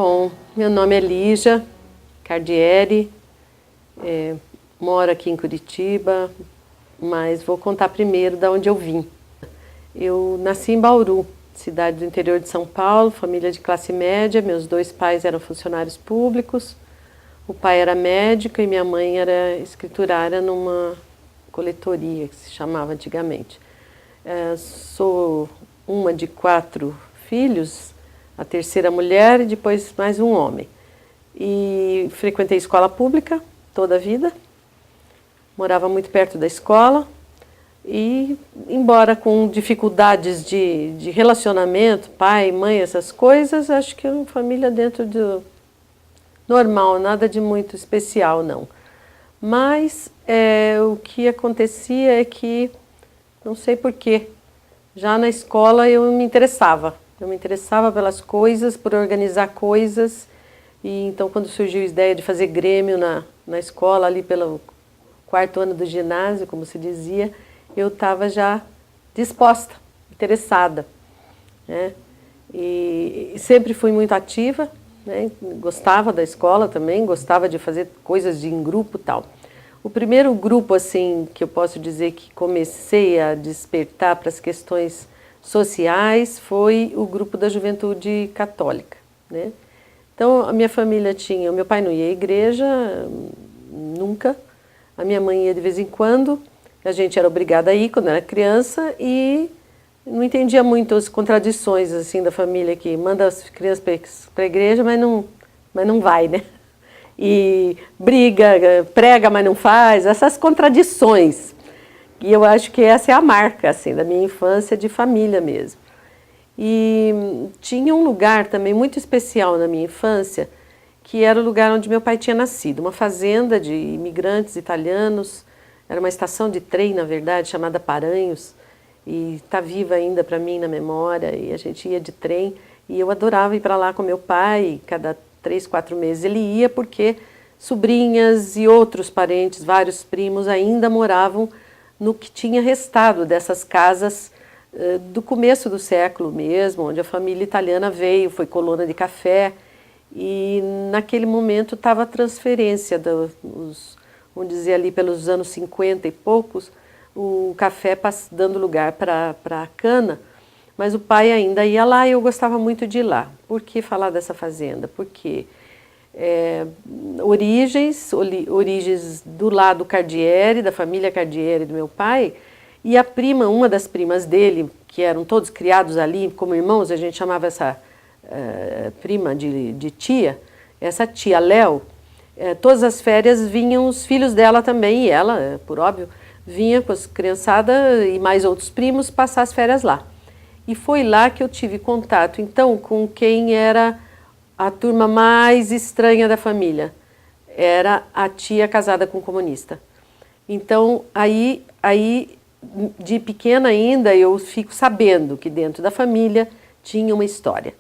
Bom, meu nome é Lígia Cardieri, moro aqui em Curitiba, mas vou contar primeiro de onde eu vim. Eu nasci em Bauru, cidade do interior de São Paulo, família de classe média. Meus dois pais eram funcionários públicos, o pai era médico e minha mãe era escriturária numa coletoria, que se chamava antigamente. Sou uma de 4 filhos, a terceira mulher e depois mais um homem. E frequentei escola pública toda a vida, morava muito perto da escola e, embora com dificuldades de relacionamento, pai, mãe, essas coisas, acho que é uma família dentro do normal, nada de muito especial não. Mas o que acontecia é que, não sei porquê, já na escola eu me interessava pelas coisas, por organizar coisas. E então, quando surgiu a ideia de fazer grêmio na escola, ali pelo 4º ano do ginásio, como se dizia, eu estava já disposta, interessada, né? E sempre fui muito ativa, né? Gostava da escola também, gostava de fazer coisas em grupo e tal. O primeiro grupo, assim, que eu posso dizer que comecei a despertar para as questões sociais foi o grupo da Juventude Católica, né? Então, a minha família tinha... O meu pai não ia à igreja, nunca. A minha mãe ia de vez em quando. A gente era obrigada a ir quando era criança e não entendia muito as contradições assim, da família que manda as crianças para a igreja, mas não vai, né? E briga, prega, mas não faz. Essas contradições. E eu acho que essa é a marca assim, da minha infância, de família mesmo. E tinha um lugar também muito especial na minha infância, que era o lugar onde meu pai tinha nascido, uma fazenda de imigrantes italianos, era uma estação de trem, na verdade, chamada Paranhos, e está viva ainda para mim na memória, e a gente ia de trem, e eu adorava ir para lá com meu pai, cada 3, 4 meses ele ia, porque sobrinhas e outros parentes, vários primos, ainda moravam no que tinha restado dessas casas do começo do século mesmo, onde a família italiana veio, foi colônia de café, e naquele momento estava a transferência vamos dizer ali pelos anos 50 e poucos, o café dando lugar para a cana, mas o pai ainda ia lá e eu gostava muito de ir lá. Por que falar dessa fazenda? Porque origens do lado Cardieri, da família Cardieri do meu pai, e a prima, uma das primas dele, que eram todos criados ali como irmãos, a gente chamava essa prima de tia, essa tia Léo, todas as férias vinham os filhos dela também, e ela, por óbvio, vinha com as criançadas e mais outros primos passar as férias lá. E foi lá que eu tive contato, então, com quem era a turma mais estranha da família. Era a tia casada com um comunista. Então, aí de pequena ainda, eu fico sabendo que dentro da família tinha uma história.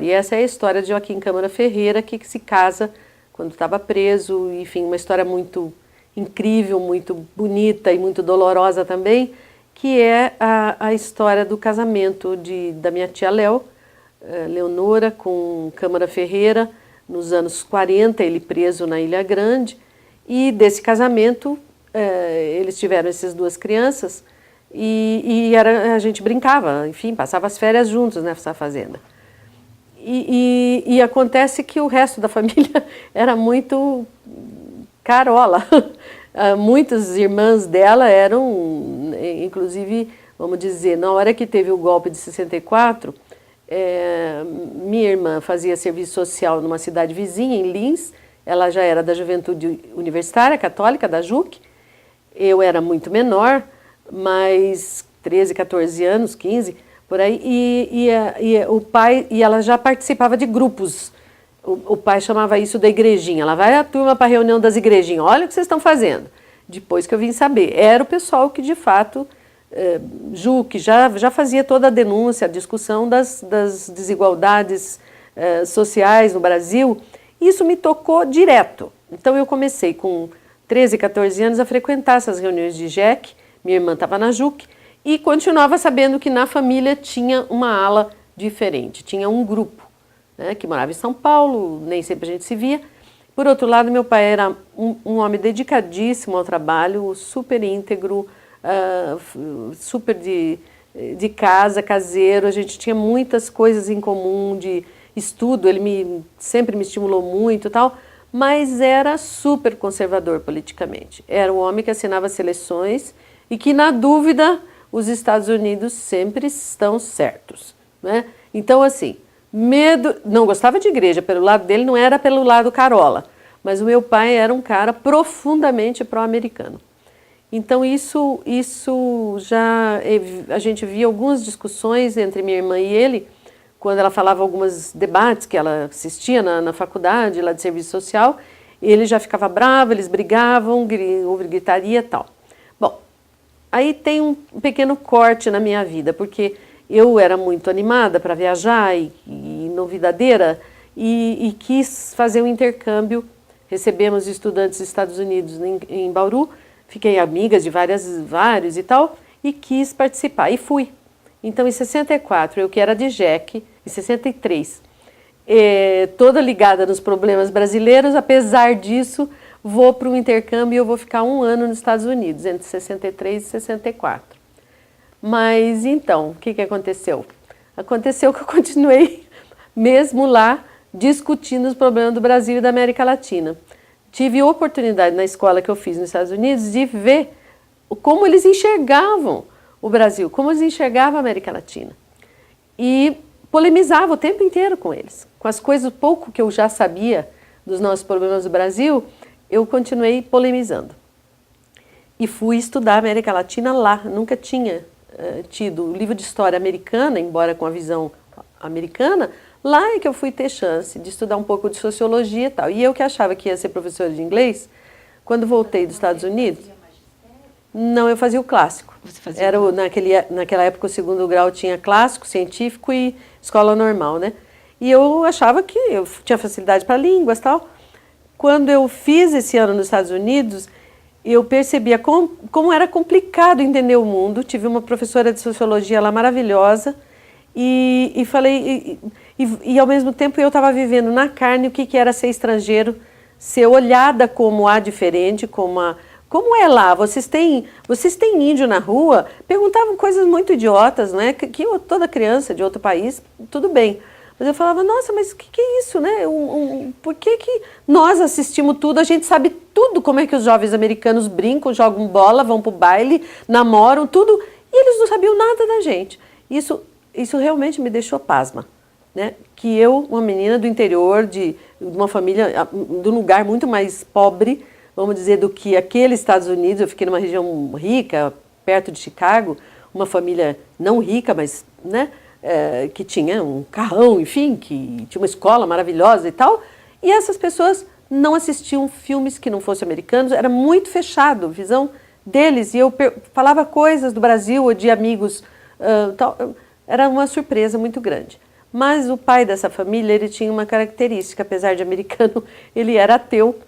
E essa é a história de Joaquim Câmara Ferreira, que se casa quando estava preso. Enfim, uma história muito incrível, muito bonita e muito dolorosa também, que é a história do casamento da minha tia Leonora, com Câmara Ferreira, nos anos 40, ele preso na Ilha Grande, e desse casamento eles tiveram essas 2 crianças e a gente brincava, enfim, passava as férias juntos nessa fazenda. E acontece que o resto da família era muito carola. Muitas irmãs dela eram, inclusive, vamos dizer, na hora que teve o golpe de 64, minha irmã fazia serviço social numa cidade vizinha, em Lins, ela já era da Juventude Universitária Católica, da JUC. Eu era muito menor, mas 13, 14 anos, 15, por aí, o pai, e ela já participava de grupos. O pai chamava isso da igrejinha. Lá vai a turma para a reunião das igrejinhas. Olha o que vocês estão fazendo. Depois que eu vim saber, era o pessoal que de fato, JUC, já fazia toda a denúncia, a discussão das desigualdades sociais no Brasil. Isso me tocou direto. Então eu comecei com 13, 14 anos a frequentar essas reuniões de JEC, minha irmã estava na JUC, e continuava sabendo que na família tinha uma ala diferente, tinha um grupo né, que morava em São Paulo, nem sempre a gente se via. Por outro lado, meu pai era um homem dedicadíssimo ao trabalho, super íntegro, super de casa, caseiro. A gente tinha muitas coisas em comum de estudo, ele sempre me estimulou muito e tal, mas era super conservador politicamente. Era um homem que assinava seleções e que, na dúvida, os Estados Unidos sempre estão certos, né? Então, assim, medo, não gostava de igreja, pelo lado dele não era pelo lado carola, mas o meu pai era um cara profundamente pró-americano. Então isso já, a gente via algumas discussões entre minha irmã e ele, quando ela falava alguns debates que ela assistia na faculdade, lá de serviço social, ele já ficava bravo, eles brigavam, houve gritaria e tal. Bom, aí tem um pequeno corte na minha vida, porque eu era muito animada para viajar e novidadeira e quis fazer um intercâmbio. Recebemos estudantes dos Estados Unidos em Bauru, fiquei amiga de vários e tal, e quis participar, e fui. Então, em 64, eu que era de JEC, em 63, toda ligada nos problemas brasileiros, apesar disso, vou para um intercâmbio e eu vou ficar 1 ano nos Estados Unidos, entre 63 e 64. Mas, então, o que aconteceu? Aconteceu que eu continuei, mesmo lá, discutindo os problemas do Brasil e da América Latina. Tive oportunidade na escola que eu fiz nos Estados Unidos de ver como eles enxergavam o Brasil, como eles enxergavam a América Latina. E polemizava o tempo inteiro com eles. Com as coisas pouco que eu já sabia dos nossos problemas do Brasil, eu continuei polemizando. E fui estudar a América Latina lá. Nunca tinha tido o livro de história americana, embora com a visão americana. Lá é que eu fui ter chance de estudar um pouco de sociologia e tal. E eu que achava que ia ser professora de inglês, quando voltei dos Estados Unidos... Não, eu fazia o clássico. Você fazia era naquela época o 2º grau tinha clássico, científico e escola normal, né? E eu achava que eu tinha facilidade para línguas e tal. Quando eu fiz esse ano nos Estados Unidos, eu percebia como era complicado entender o mundo. Tive uma professora de sociologia lá maravilhosa e falei... E ao mesmo tempo eu estava vivendo na carne o que era ser estrangeiro, ser olhada como a diferente, como é lá? Vocês têm índio na rua? Perguntavam coisas muito idiotas, né? Que toda criança de outro país, tudo bem. Mas eu falava, nossa, mas o que é isso, né? Por que nós assistimos tudo, a gente sabe tudo como é que os jovens americanos brincam, jogam bola, vão para o baile, namoram, tudo, e eles não sabiam nada da gente. Isso realmente me deixou pasma. Né? Que eu, uma menina do interior, de uma família, de um lugar muito mais pobre, vamos dizer, do que aqueles Estados Unidos, eu fiquei numa região rica, perto de Chicago, uma família não rica, mas né, que tinha um carrão, enfim, que tinha uma escola maravilhosa e tal, e essas pessoas não assistiam filmes que não fossem americanos, era muito fechado a visão deles, e eu falava coisas do Brasil ou de amigos, tal, era uma surpresa muito grande. Mas o pai dessa família, ele tinha uma característica, apesar de americano, ele era ateu,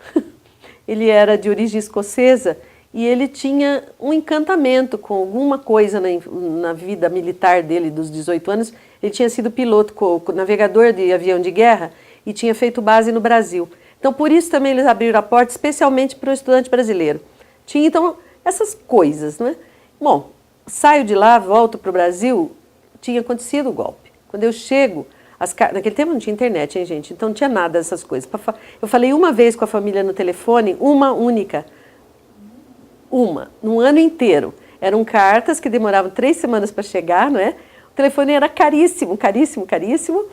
ele era de origem escocesa e ele tinha um encantamento com alguma coisa na vida militar dele, dos 18 anos. Ele tinha sido piloto, navegador de avião de guerra e tinha feito base no Brasil. Então, por isso também eles abriram a porta, especialmente para o estudante brasileiro. Tinha, então, essas coisas, né? Bom, saio de lá, volto para o Brasil, tinha acontecido o golpe. Quando eu chego, naquele tempo não tinha internet, hein, gente? Então não tinha nada dessas coisas. Eu falei uma vez com a família no telefone, uma única. Num ano inteiro. Eram cartas que demoravam 3 semanas para chegar, não é? O telefone era caríssimo, caríssimo, caríssimo.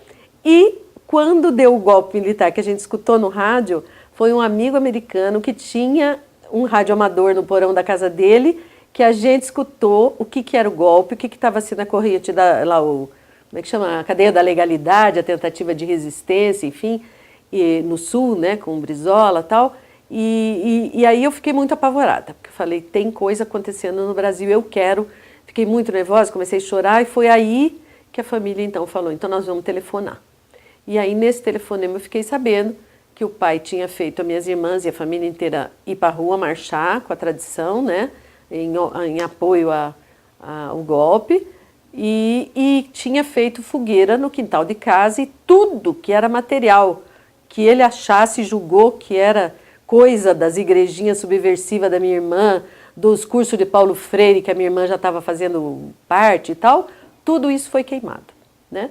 E quando deu o golpe militar que a gente escutou no rádio, foi um amigo americano que tinha um rádio amador no porão da casa dele, que a gente escutou o que era o golpe, o que estava sendo a corrente como é que chama? A cadeia da legalidade, a tentativa de resistência, enfim, no Sul, né, com o Brizola e tal. E aí eu fiquei muito apavorada, porque eu falei, tem coisa acontecendo no Brasil, eu quero. Fiquei muito nervosa, comecei a chorar, e foi aí que a família então falou, então nós vamos telefonar. E aí nesse telefonema eu fiquei sabendo que o pai tinha feito as minhas irmãs e a família inteira ir para a rua marchar com a tradição, né, em apoio ao golpe, e tinha feito fogueira no quintal de casa, e tudo que era material que ele achasse e julgou que era coisa das igrejinhas subversivas da minha irmã, dos cursos de Paulo Freire, que a minha irmã já estava fazendo parte e tal, tudo isso foi queimado, né?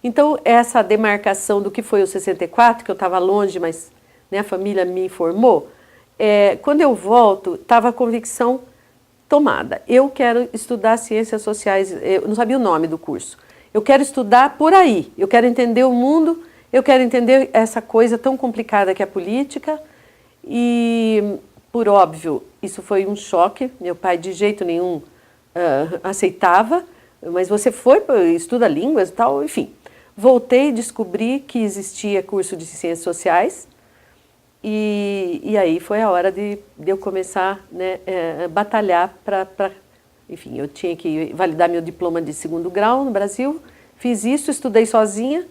Então, essa demarcação do que foi o 64, que eu estava longe, mas, né, a família me informou, quando eu volto, estava a convicção tomada. Eu quero estudar ciências sociais, eu não sabia o nome do curso. Eu quero estudar por aí, eu quero entender o mundo, eu quero entender essa coisa tão complicada que é a política. E, por óbvio, isso foi um choque. Meu pai de jeito nenhum aceitava, mas você estuda línguas e tal, enfim. Voltei e descobri que existia curso de ciências sociais, e aí foi a hora de eu começar, né, batalhar para... Enfim, eu tinha que validar meu diploma de 2º grau no Brasil, fiz isso, estudei sozinha,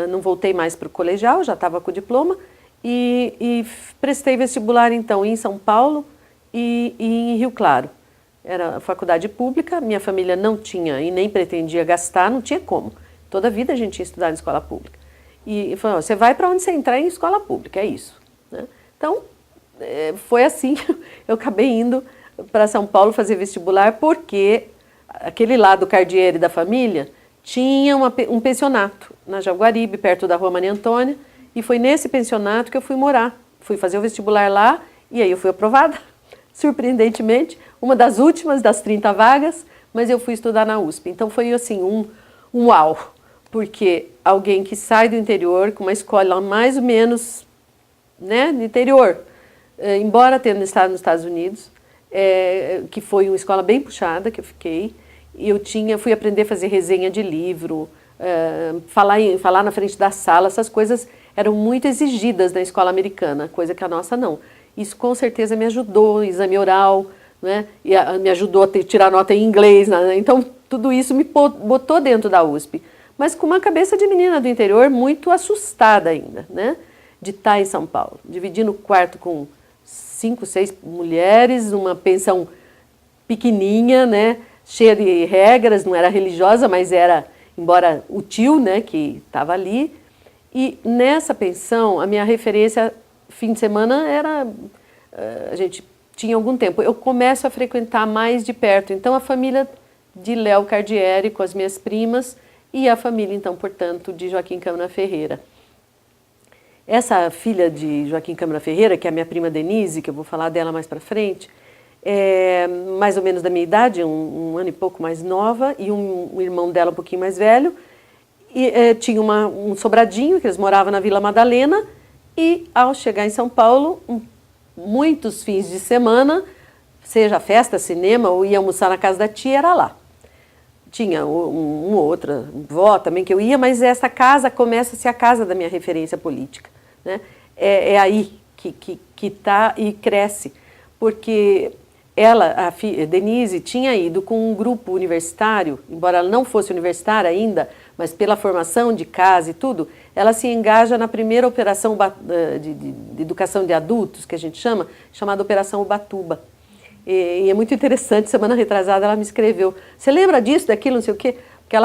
não voltei mais para o colegial, já estava com o diploma, e prestei vestibular, então, em São Paulo e em Rio Claro. Era faculdade pública, minha família não tinha e nem pretendia gastar, não tinha como. Toda a vida a gente tinha estudado em escola pública. E falou, você vai para onde você entrar em escola pública, é isso, né? Então, foi assim, eu acabei indo para São Paulo fazer vestibular, porque aquele lado Cardieri da família tinha um pensionato na Jaguaribe, perto da Rua Maria Antônia, e foi nesse pensionato que eu fui morar. Fui fazer o vestibular lá, e aí eu fui aprovada, surpreendentemente, uma das últimas das 30 vagas, mas eu fui estudar na USP. Então foi assim, um uau, porque alguém que sai do interior, com uma escola mais ou menos, né, do interior, embora tendo estado nos Estados Unidos, que foi uma escola bem puxada que eu fiquei, e fui aprender a fazer resenha de livro, falar na frente da sala, essas coisas eram muito exigidas na escola americana, coisa que a nossa não. Isso com certeza me ajudou, exame oral, né, e me ajudou a tirar nota em inglês, né? Então tudo isso me botou dentro da USP, mas com uma cabeça de menina do interior muito assustada ainda, né, de estar em São Paulo, dividindo o quarto com 5, 6 mulheres, numa pensão pequenininha, né, cheia de regras, não era religiosa, mas era, embora o tio, né, que estava ali. E nessa pensão, a minha referência, fim de semana, era... A gente tinha algum tempo. Eu começo a frequentar mais de perto. Então, a família de Léo Cardieri, com as minhas primas, e a família, então, portanto, de Joaquim Câmara Ferreira. Essa filha de Joaquim Câmara Ferreira, que é a minha prima Denise, que eu vou falar dela mais para frente, é mais ou menos da minha idade, um ano e pouco mais nova, e um irmão dela um pouquinho mais velho. E tinha um sobradinho, que eles moravam na Vila Madalena, e ao chegar em São Paulo, muitos fins de semana, seja festa, cinema, ou ia almoçar na casa da tia, era lá. Tinha uma outra vó também que eu ia, mas essa casa começa a ser a casa da minha referência política, né? É aí que está e cresce, porque ela, a Denise, tinha ido com um grupo universitário, embora ela não fosse universitária ainda, mas pela formação de casa e tudo, ela se engaja na primeira operação de educação de adultos, que a gente chama, chamada Operação Ubatuba. E é muito interessante, semana retrasada ela me escreveu, você lembra disso, daquilo, não sei o quê? Porque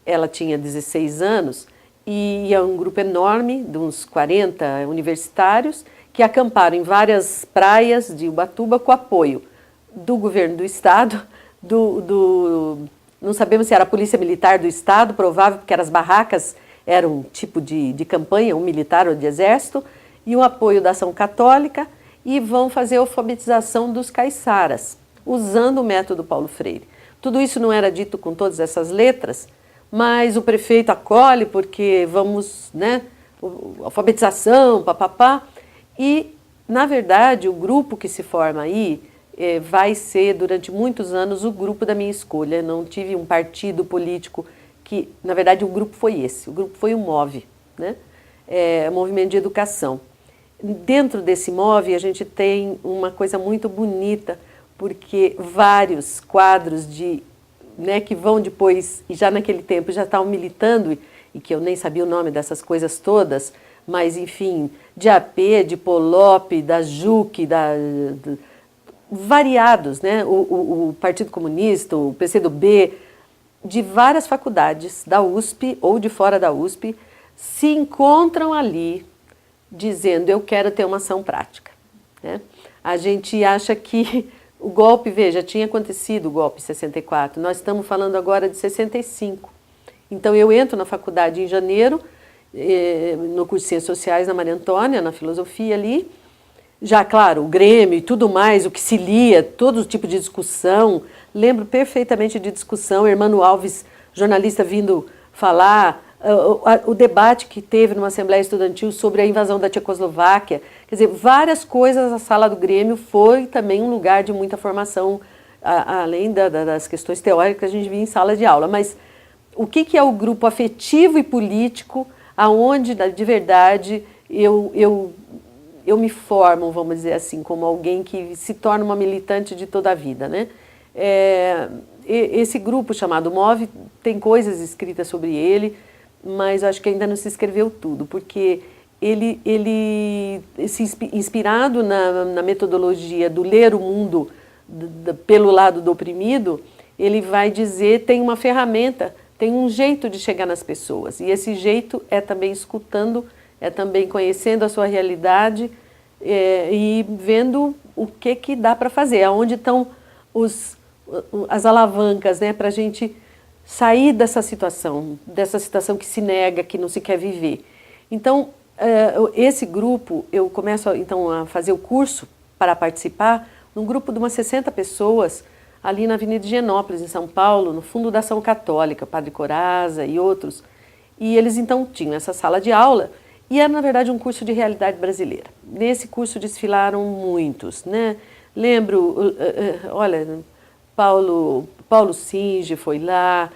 ela tinha 16 anos, e é um grupo enorme, de uns 40 universitários, que acamparam em várias praias de Ubatuba com apoio do governo do estado, não sabemos se era a polícia militar do estado, provável, porque as barracas eram um tipo de campanha, um militar ou de exército, e o apoio da ação católica, e vão fazer a alfabetização dos caiçaras, usando o método Paulo Freire. Tudo isso não era dito com todas essas letras, mas o prefeito acolhe porque vamos, né, alfabetização, papapá. E, na verdade, o grupo que se forma aí vai ser, durante muitos anos, o grupo da minha escolha. Não tive um partido político que, na verdade, o grupo foi esse. O grupo foi o MOVE, né? Movimento de Educação. Dentro desse MOVE, a gente tem uma coisa muito bonita, porque vários quadros né, que vão depois, e já naquele tempo já estavam militando, e que eu nem sabia o nome dessas coisas todas, mas, enfim, de AP, de POLOP, da JUC, variados, né? O Partido Comunista, o PCdoB, de várias faculdades da USP ou de fora da USP se encontram ali dizendo eu quero ter uma ação prática, né? A gente acha que o golpe, veja, tinha acontecido o golpe em 64, nós estamos falando agora de 65. Então eu entro na faculdade em janeiro, no curso de Ciências Sociais na Maria Antônia, na filosofia ali, já, claro, o Grêmio e tudo mais, o que se lia, todo tipo de discussão. Lembro perfeitamente de discussão, Hermano Alves, jornalista, vindo falar, o debate que teve numa Assembleia Estudantil sobre a invasão da Tchecoslováquia. Quer dizer, várias coisas, a sala do Grêmio foi também um lugar de muita formação, além das questões teóricas que a gente via em sala de aula. Mas o que é o grupo afetivo e político, aonde, de verdade, eu me formo, vamos dizer assim, como alguém que se torna uma militante de toda a vida, né? Esse grupo chamado MOVE tem coisas escritas sobre ele, mas acho que ainda não se escreveu tudo, porque ele inspirado na metodologia do ler o mundo pelo lado do oprimido, ele vai dizer, tem uma ferramenta, tem um jeito de chegar nas pessoas, e esse jeito é também escutando, é também conhecendo a sua realidade, e vendo o que dá para fazer, aonde estão as alavancas, né, para a gente sair dessa situação que se nega, que não se quer viver. Então, esse grupo, eu começo então a fazer o curso para participar, num grupo de umas 60 pessoas, ali na Avenida de Higienópolis, em São Paulo, no fundo da Ação Católica, Padre Coraza e outros. E eles então tinham essa sala de aula, e era, na verdade, um curso de realidade brasileira. Nesse curso desfilaram muitos, né? Lembro, olha, Paulo Singe foi lá,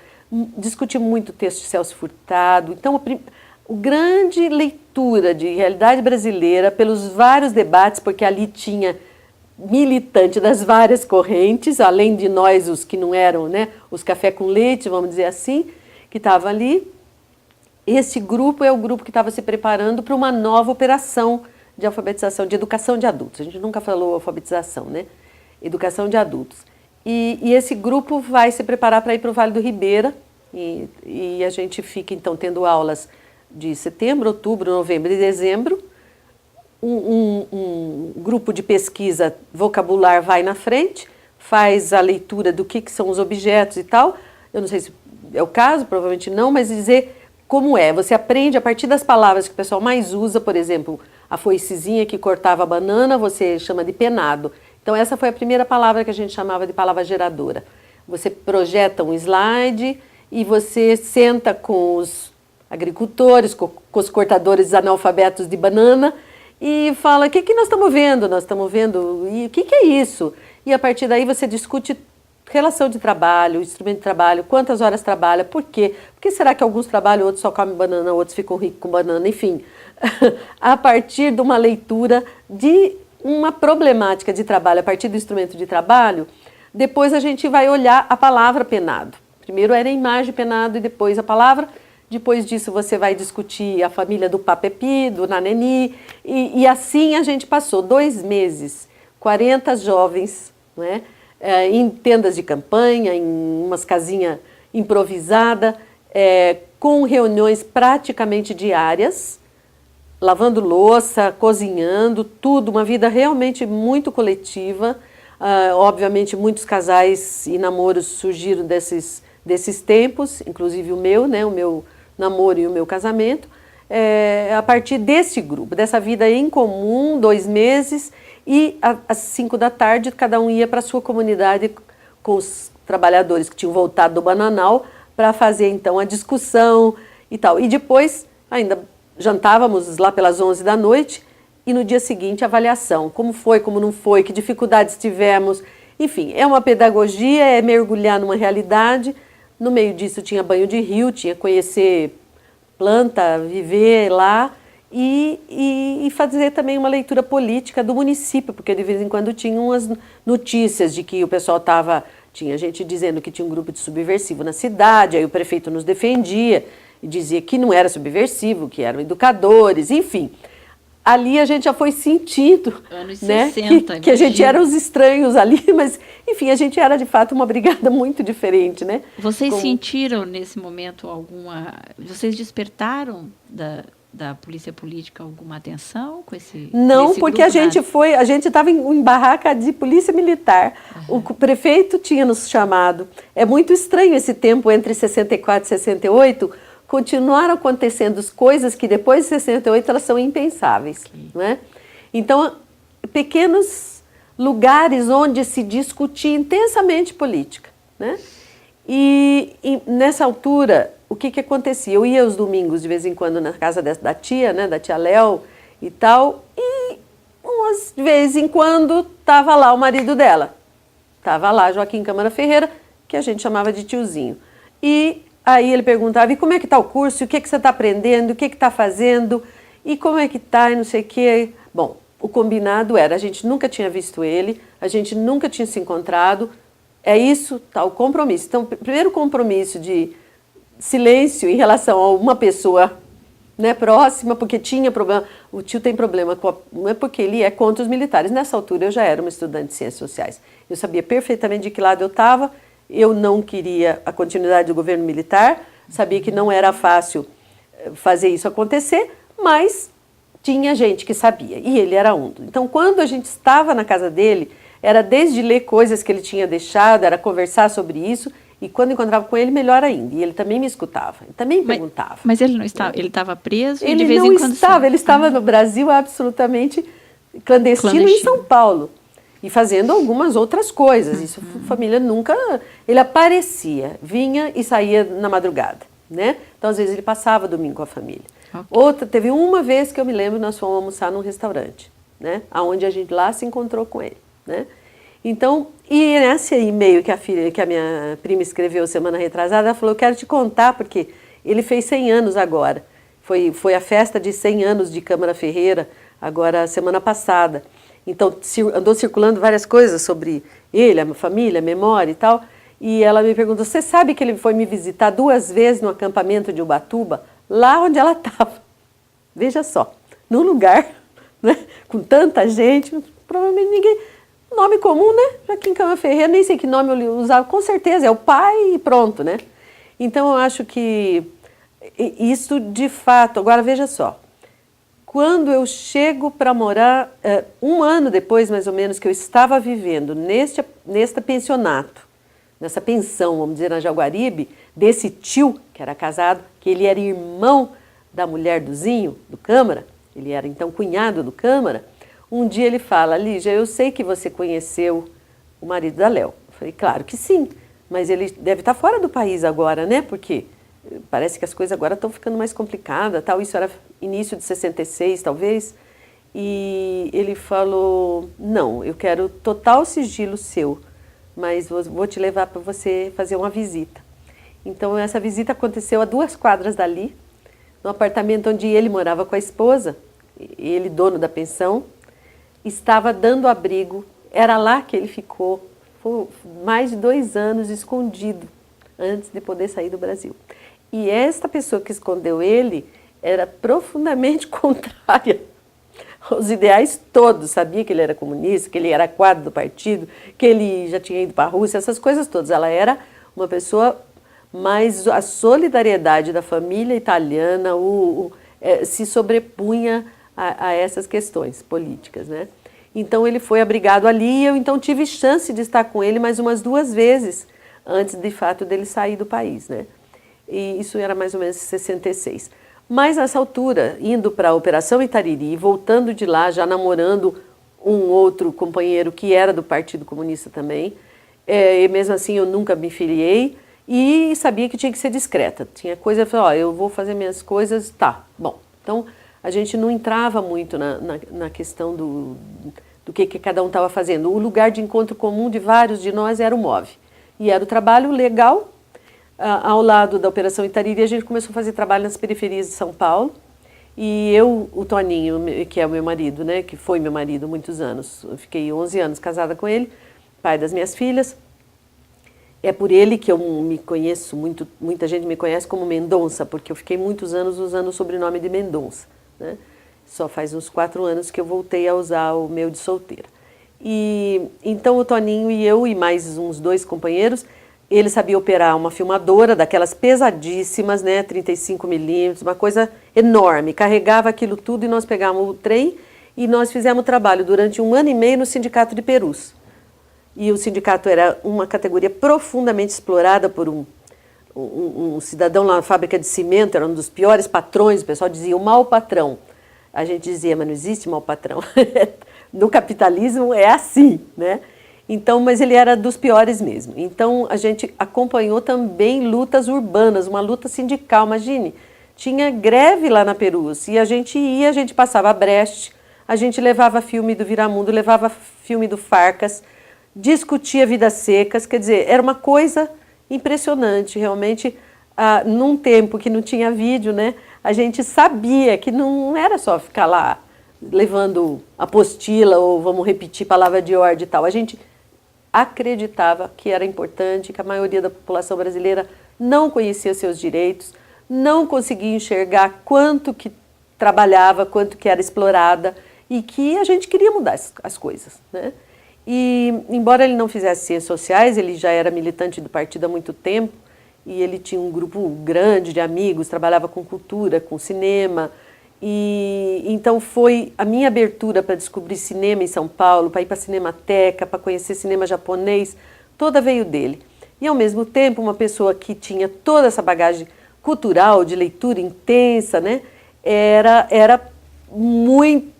discutiu muito o texto de Celso Furtado. Então, a grande leitura de realidade brasileira pelos vários debates, porque ali tinha militante das várias correntes, além de nós, os que não eram, né, os café com leite, vamos dizer assim, que estavam ali. Esse grupo é o grupo que estava se preparando para uma nova operação de alfabetização, de educação de adultos. A gente nunca falou alfabetização, né? Educação de adultos. E esse grupo vai se preparar para ir para o Vale do Ribeira, e a gente fica, então, tendo aulas de setembro, outubro, novembro e dezembro. Um grupo de pesquisa vocabular vai na frente, faz a leitura do que são os objetos e tal. Eu não sei se é o caso, provavelmente não, mas dizer como é. Você aprende a partir das palavras que o pessoal mais usa, por exemplo, a foicezinha que cortava a banana, você chama de penado. Então essa foi a primeira palavra que a gente chamava de palavra geradora. Você projeta um slide e você senta com os agricultores, com os cortadores analfabetos de banana e fala, o que nós estamos vendo? Nós estamos vendo, e o que é isso? E a partir daí você discute relação de trabalho, instrumento de trabalho, quantas horas trabalha, por quê? Por que será que alguns trabalham, outros só comem banana, outros ficam ricos com banana, enfim. A partir de uma leitura de uma problemática de trabalho, a partir do instrumento de trabalho, depois a gente vai olhar a palavra penado. Primeiro era a imagem penado e depois a palavra. Depois disso você vai discutir a família do Papepi, do Naneni, e assim a gente passou 2 meses, 40 jovens, não é? Em tendas de campanha, em umas casinhas improvisadas, com reuniões praticamente diárias, lavando louça, cozinhando, tudo, uma vida realmente muito coletiva. Obviamente muitos casais e namoros surgiram desses tempos, inclusive o meu, né, o meu namoro e o meu casamento, a partir desse grupo, dessa vida em comum, 2 meses, e às 5 da tarde cada um ia para a sua comunidade com os trabalhadores que tinham voltado do Bananal para fazer então a discussão e tal. E depois ainda jantávamos lá pelas 11 da noite e no dia seguinte a avaliação, como foi, como não foi, que dificuldades tivemos. Enfim, é uma pedagogia, é mergulhar numa realidade. No meio disso tinha banho de rio, tinha conhecer planta, viver lá e fazer também uma leitura política do município, porque de vez em quando tinha umas notícias de que o pessoal tinha gente dizendo que tinha um grupo de subversivo na cidade, aí o prefeito nos defendia e dizia que não era subversivo, que eram educadores, enfim. ali a gente já foi sentindo, anos né, 60, que a gente era os estranhos ali, mas, enfim, a gente era, de fato, uma brigada muito diferente, né? Vocês sentiram, nesse momento, vocês despertaram da polícia política alguma atenção com esse Não, porque a gente estava em barraca de polícia militar. O prefeito tinha nos chamado. É muito estranho esse tempo entre 64 e 68, continuaram acontecendo coisas que depois de 68 elas são impensáveis, não é? Então, pequenos lugares onde se discutia intensamente política, né? E nessa altura, o que acontecia? Eu ia aos domingos, de vez em quando, na casa da tia, né, da tia Léo e tal, e de vez em quando estava lá o marido dela. Estava lá Joaquim Câmara Ferreira, que a gente chamava de tiozinho. E aí ele perguntava, e como é que está o curso? O que você está aprendendo? O que está fazendo? E como é que está? E não sei o quê. Bom, o combinado era, a gente nunca tinha visto ele, a gente nunca tinha se encontrado. É isso, tá, o compromisso. Então, primeiro compromisso de silêncio em relação a uma pessoa, né, próxima, porque tinha problema. O tio tem problema, não é porque ele é contra os militares. Nessa altura eu já era uma estudante de ciências sociais. Eu sabia perfeitamente de que lado eu estava. Eu não queria a continuidade do governo militar, sabia que não era fácil fazer isso acontecer, mas tinha gente que sabia, e ele era um. Então, quando a gente estava na casa dele, era desde ler coisas que ele tinha deixado, era conversar sobre isso, e quando encontrava com ele, melhor ainda. E ele também me escutava, ele também perguntava. Mas ele não estava, ele estava preso ele e de vez em quando... Ele estava no Brasil absolutamente clandestino em São Paulo. E fazendo algumas outras coisas. Isso, família nunca... Ele aparecia, vinha e saía na madrugada, né? Então, às vezes, ele passava domingo com a família. Teve uma vez que eu me lembro, nós fomos almoçar num restaurante, né? Onde a gente lá se encontrou com ele, né? Então, e nesse e-mail que a minha prima escreveu semana retrasada, ela falou, eu quero te contar, porque ele fez 100 anos agora. Foi a festa de 100 anos de Câmara Ferreira, agora, semana passada. Então, andou circulando várias coisas sobre ele, a família, a memória e tal. E ela me perguntou, você sabe que ele foi me visitar 2 vezes no acampamento de Ubatuba, lá onde ela estava? Veja só, num lugar, né, com tanta gente, provavelmente ninguém... Nome comum, né? Joaquim Câmara Ferreira, nem sei que nome eu usava, com certeza, é o pai e pronto, né? Então, eu acho que isso, de fato... Agora, veja só. Quando eu chego para morar, 1 ano depois, mais ou menos, que eu estava vivendo neste pensionato, nessa pensão, vamos dizer, na Jaguaribe, desse tio, que era casado, que ele era irmão da mulher do Zinho, do Câmara, ele era, então, cunhado do Câmara, um dia ele fala, Lígia, eu sei que você conheceu o marido da Léo. Eu falei, claro que sim, mas ele deve estar fora do país agora, né? Porque parece que as coisas agora estão ficando mais complicadas, tal. Isso era início de 66, talvez. E ele falou, não, eu quero total sigilo seu, mas vou te levar para você fazer uma visita. Então, essa visita aconteceu a 2 quadras dali, no apartamento onde ele morava com a esposa, ele dono da pensão, estava dando abrigo, era lá que ele ficou, por mais de 2 anos escondido, antes de poder sair do Brasil. E esta pessoa que escondeu ele era profundamente contrária aos ideais todos, sabia que ele era comunista, que ele era quadro do partido, que ele já tinha ido para a Rússia, essas coisas todas. Ela era uma pessoa, mas a solidariedade da família italiana se sobrepunha a essas questões políticas, né? Então ele foi abrigado ali e eu então tive chance de estar com ele mais umas 2 vezes antes de fato dele sair do país, né? E isso era mais ou menos 66. Mas nessa altura, indo para a Operação Itariri, voltando de lá, já namorando um outro companheiro que era do Partido Comunista também, e mesmo assim eu nunca me filiei e sabia que tinha que ser discreta. Tinha coisa, eu falei, eu vou fazer minhas coisas, tá, bom. Então, a gente não entrava muito na questão do que cada um estava fazendo. O lugar de encontro comum de vários de nós era o MOVE. E era o trabalho legal. Ao lado da Operação Itariri, a gente começou a fazer trabalho nas periferias de São Paulo. E eu, o Toninho, que é o meu marido, né, que foi meu marido há muitos anos, eu fiquei 11 anos casada com ele, pai das minhas filhas. É por ele que eu me conheço, muita gente me conhece como Mendonça, porque eu fiquei muitos anos usando o sobrenome de Mendonça, né? Só faz uns 4 anos que eu voltei a usar o meu de solteira. E então o Toninho e eu e mais uns 2 companheiros, ele sabia operar uma filmadora daquelas pesadíssimas, né, 35mm, uma coisa enorme. Carregava aquilo tudo e nós pegávamos o trem e nós fizemos trabalho durante 1 ano e meio no Sindicato de Perus. E o sindicato era uma categoria profundamente explorada por um cidadão lá na fábrica de cimento, era um dos piores patrões, o pessoal dizia o mau patrão. A gente dizia, mas não existe mau patrão. No capitalismo é assim, né? Então, mas ele era dos piores mesmo. Então, a gente acompanhou também lutas urbanas, uma luta sindical, imagine. Tinha greve lá na Perus e a gente ia, a gente passava a Brecht, a gente levava filme do Viramundo, levava filme do Farcas, discutia Vidas Secas, quer dizer, era uma coisa impressionante, realmente, num tempo que não tinha vídeo, né, a gente sabia que não era só ficar lá levando apostila ou vamos repetir palavra de ordem e tal, a gente acreditava que era importante, que a maioria da população brasileira não conhecia seus direitos, não conseguia enxergar quanto que trabalhava, quanto que era explorada e que a gente queria mudar as coisas, né? E, embora ele não fizesse ciências sociais, ele já era militante do partido há muito tempo e ele tinha um grupo grande de amigos, trabalhava com cultura, com cinema. E então foi a minha abertura para descobrir cinema em São Paulo, para ir para a Cinemateca, para conhecer cinema japonês, toda veio dele. E, ao mesmo tempo, uma pessoa que tinha toda essa bagagem cultural, de leitura intensa, né, era muito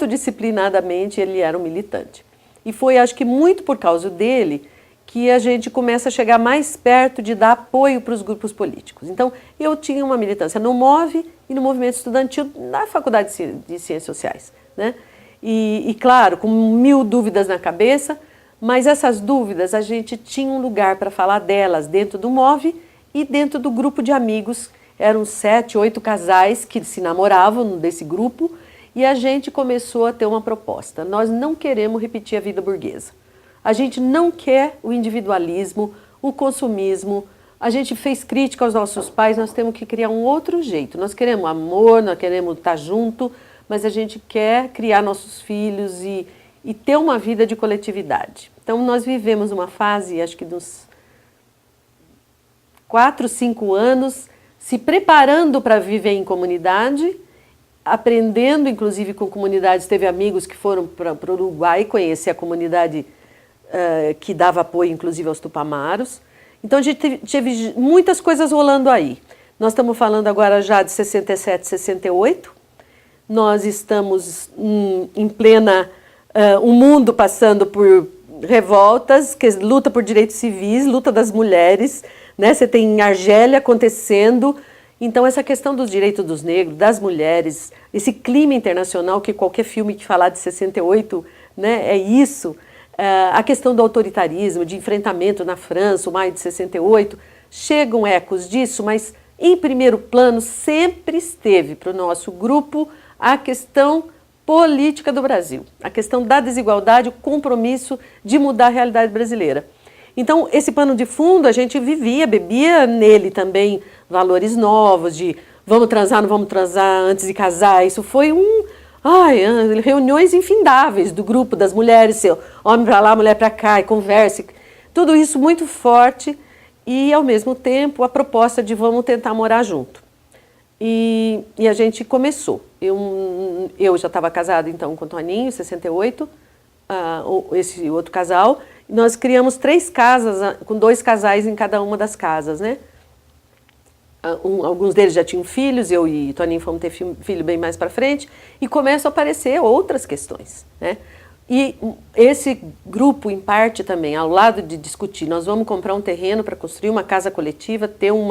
disciplinadamente, ele era um militante. E foi, acho que muito por causa dele, que a gente começa a chegar mais perto de dar apoio para os grupos políticos. Então, eu tinha uma militância no MOVE e no movimento estudantil na Faculdade de Ciências Sociais, né? E claro, com 1000 dúvidas na cabeça, mas essas dúvidas a gente tinha um lugar para falar delas dentro do MOVE e dentro do grupo de amigos. Eram 7, 8 casais que se namoravam desse grupo, e a gente começou a ter uma proposta. Nós não queremos repetir a vida burguesa. A gente não quer o individualismo, o consumismo. A gente fez crítica aos nossos pais, nós temos que criar um outro jeito. Nós queremos amor, nós queremos estar junto, mas a gente quer criar nossos filhos e ter uma vida de coletividade. Então, nós vivemos uma fase, acho que dos 4, 5 anos, se preparando para viver em comunidade, aprendendo, inclusive, com comunidades. Teve amigos que foram para o Uruguai conhecer a comunidade que dava apoio, inclusive, aos Tupamaros. Então, a gente teve muitas coisas rolando aí. Nós estamos falando agora já de 67, 68. Nós estamos em plena... o mundo passando por revoltas, luta por direitos civis, luta das mulheres, né? Você tem Argélia acontecendo. Então, essa questão dos direitos dos negros, das mulheres, esse clima internacional que qualquer filme que falar de 68, né, é isso. A questão do autoritarismo, de enfrentamento na França, o maio de 68, chegam ecos disso, mas em primeiro plano sempre esteve para o nosso grupo a questão política do Brasil, a questão da desigualdade, o compromisso de mudar a realidade brasileira. Então, esse pano de fundo, a gente vivia, bebia nele também valores novos, de vamos transar, não vamos transar antes de casar. Isso foi reuniões infindáveis do grupo das mulheres, homem para lá, mulher para cá, e conversa. Tudo isso muito forte e, ao mesmo tempo, a proposta de vamos tentar morar junto. E a gente começou. Eu já estava casada, então, com o Toninho, em 68, esse outro casal. Nós criamos 3 casas, com 2 casais em cada uma das casas, né? Alguns deles já tinham filhos, eu e o Toninho fomos ter filho bem mais para frente, e começam a aparecer outras questões, né? E esse grupo, em parte também, ao lado de discutir, nós vamos comprar um terreno para construir uma casa coletiva, ter um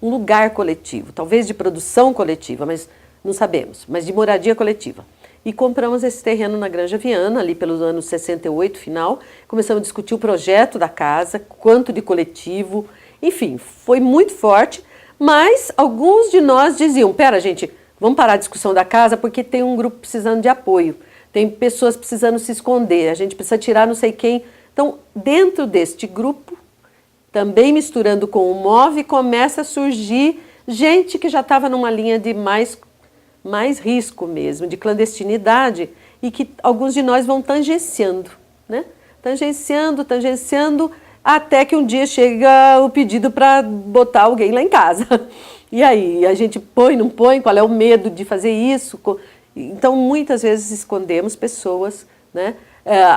lugar coletivo, talvez de produção coletiva, mas não sabemos, mas de moradia coletiva. E compramos esse terreno na Granja Viana, ali pelos anos 68, final. Começamos a discutir o projeto da casa, quanto de coletivo. Enfim, foi muito forte, mas alguns de nós diziam, pera, gente, vamos parar a discussão da casa porque tem um grupo precisando de apoio. Tem pessoas precisando se esconder, a gente precisa tirar não sei quem. Então, dentro deste grupo, também misturando com o MOVE, começa a surgir gente que já estava numa linha de mais mais risco mesmo, de clandestinidade, e que alguns de nós vão tangenciando, né? Tangenciando, até que um dia chega o pedido para botar alguém lá em casa. E aí, a gente põe, não põe, qual é o medo de fazer isso? Então, muitas vezes escondemos pessoas, né?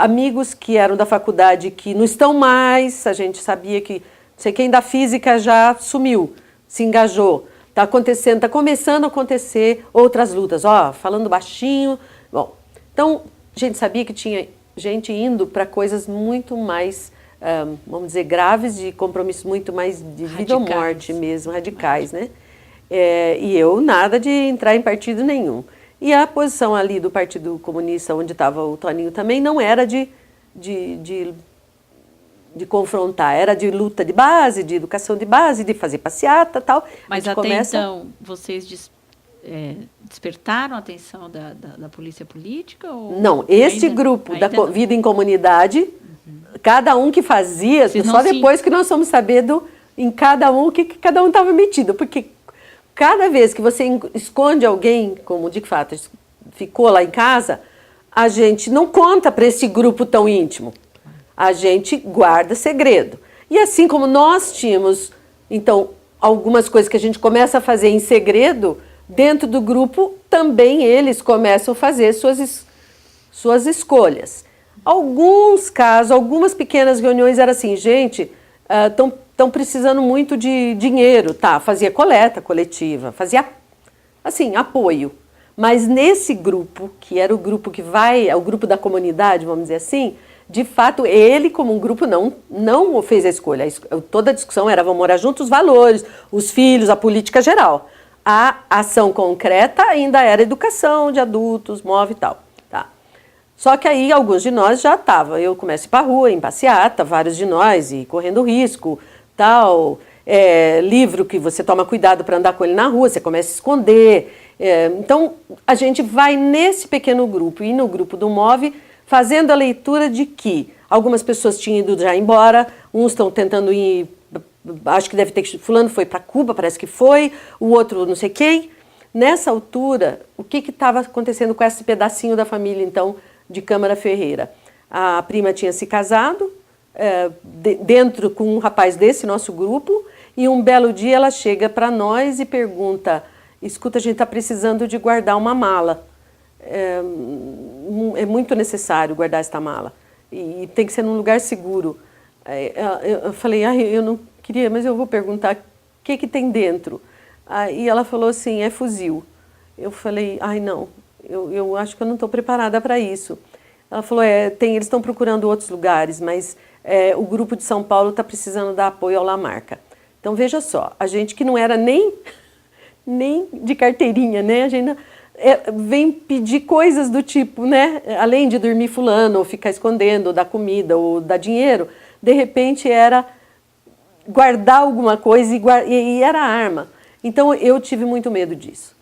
Amigos que eram da faculdade que não estão mais, a gente sabia que, não sei quem da física já sumiu, se engajou. Está acontecendo, está começando a acontecer outras lutas, falando baixinho. Bom, então, a gente sabia que tinha gente indo para coisas muito mais, vamos dizer, graves, de compromissos muito mais de vida ou morte mesmo, radicais, né? E eu nada de entrar em partido nenhum. E a posição ali do Partido Comunista, onde estava o Toninho também, não era de confrontar, era de luta de base, de educação de base, de fazer passeata e tal. Mas até então, vocês despertaram a atenção da polícia política? Ou não, este grupo da vida em comunidade, cada um que fazia, só depois que nós fomos saber em cada um o que cada um estava metido, porque cada vez que você esconde alguém, como de fato ficou lá em casa, a gente não conta para esse grupo tão íntimo. A gente guarda segredo. E assim como nós tínhamos, então, algumas coisas que a gente começa a fazer em segredo, dentro do grupo também eles começam a fazer suas escolhas. Alguns casos, algumas pequenas reuniões era assim, gente, estão precisando muito de dinheiro, tá? Fazia coleta coletiva, fazia, assim, apoio. Mas nesse grupo, que era o grupo que é o grupo da comunidade, vamos dizer assim, de fato, ele como um grupo não fez a escolha. Toda a discussão era, vamos morar juntos, os valores, os filhos, a política geral. A ação concreta ainda era educação de adultos, MOVE e tal. Só que aí alguns de nós já estavam. Eu começo a ir para a rua, em passeata, vários de nós, e correndo risco, tal. Livro que você toma cuidado para andar com ele na rua, você começa a esconder. Então, a gente vai nesse pequeno grupo e no grupo do MOVE fazendo a leitura de que algumas pessoas tinham ido já embora, uns estão tentando ir, acho que deve ter, fulano foi para Cuba, parece que foi, o outro não sei quem. Nessa altura, o que estava acontecendo com esse pedacinho da família, então, de Câmara Ferreira? A prima tinha se casado, dentro com um rapaz desse nosso grupo, e um belo dia ela chega para nós e pergunta, escuta, a gente está precisando de guardar uma mala. É muito necessário guardar esta mala. E tem que ser num lugar seguro. Eu falei, eu não queria, mas eu vou perguntar o que tem dentro. E ela falou assim, é fuzil. Eu falei, não, eu acho que eu não estou preparada para isso. Ela falou, eles estão procurando outros lugares, mas o grupo de São Paulo está precisando dar apoio ao Lamarca. Então, veja só, a gente que não era nem de carteirinha, né? A gente vem pedir coisas do tipo, né? Além de dormir fulano, ou ficar escondendo, ou dar comida, ou dar dinheiro, de repente era guardar alguma coisa e era arma. Então, eu tive muito medo disso.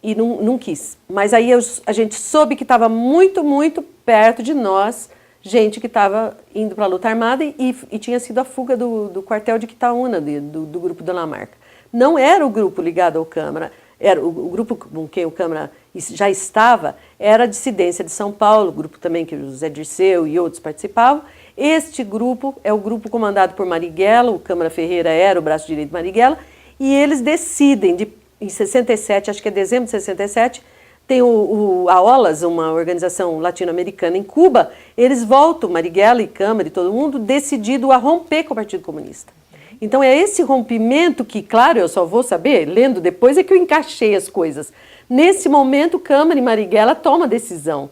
E não quis. Mas aí a gente soube que estava muito, muito perto de nós, gente que estava indo para a luta armada e tinha sido a fuga do quartel de Quitaúna, do grupo da Lamarca. Não era o grupo ligado ao Câmara, era o grupo com quem o Câmara já estava, era a dissidência de São Paulo, o grupo também que o Zé Dirceu e outros participavam. Este grupo é o grupo comandado por Marighella, o Câmara Ferreira era o braço direito de Marighella, e eles decidem, em 67, acho que é dezembro de 67, tem a OLAS, uma organização latino-americana em Cuba, eles voltam, Marighella e Câmara e todo mundo, decidido a romper com o Partido Comunista. Então é esse rompimento que, claro, eu só vou saber, lendo depois, é que eu encaixei as coisas. Nesse momento, Câmara e Marighella tomam a decisão.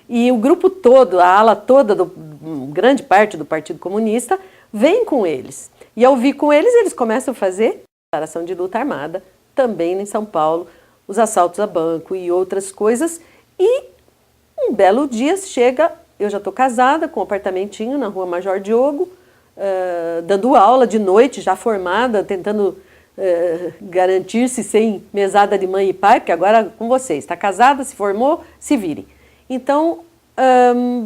E o grupo todo, a ala toda, grande parte do Partido Comunista, vem com eles. E ao vir com eles, eles começam a fazer declaração de luta armada, também em São Paulo, os assaltos a banco e outras coisas. E um belo dia chega, eu já estou casada, com um apartamentinho na Rua Major Diogo, dando aula de noite, já formada, tentando garantir-se sem mesada de mãe e pai, porque agora com vocês, está casada, se formou, se virem. Então,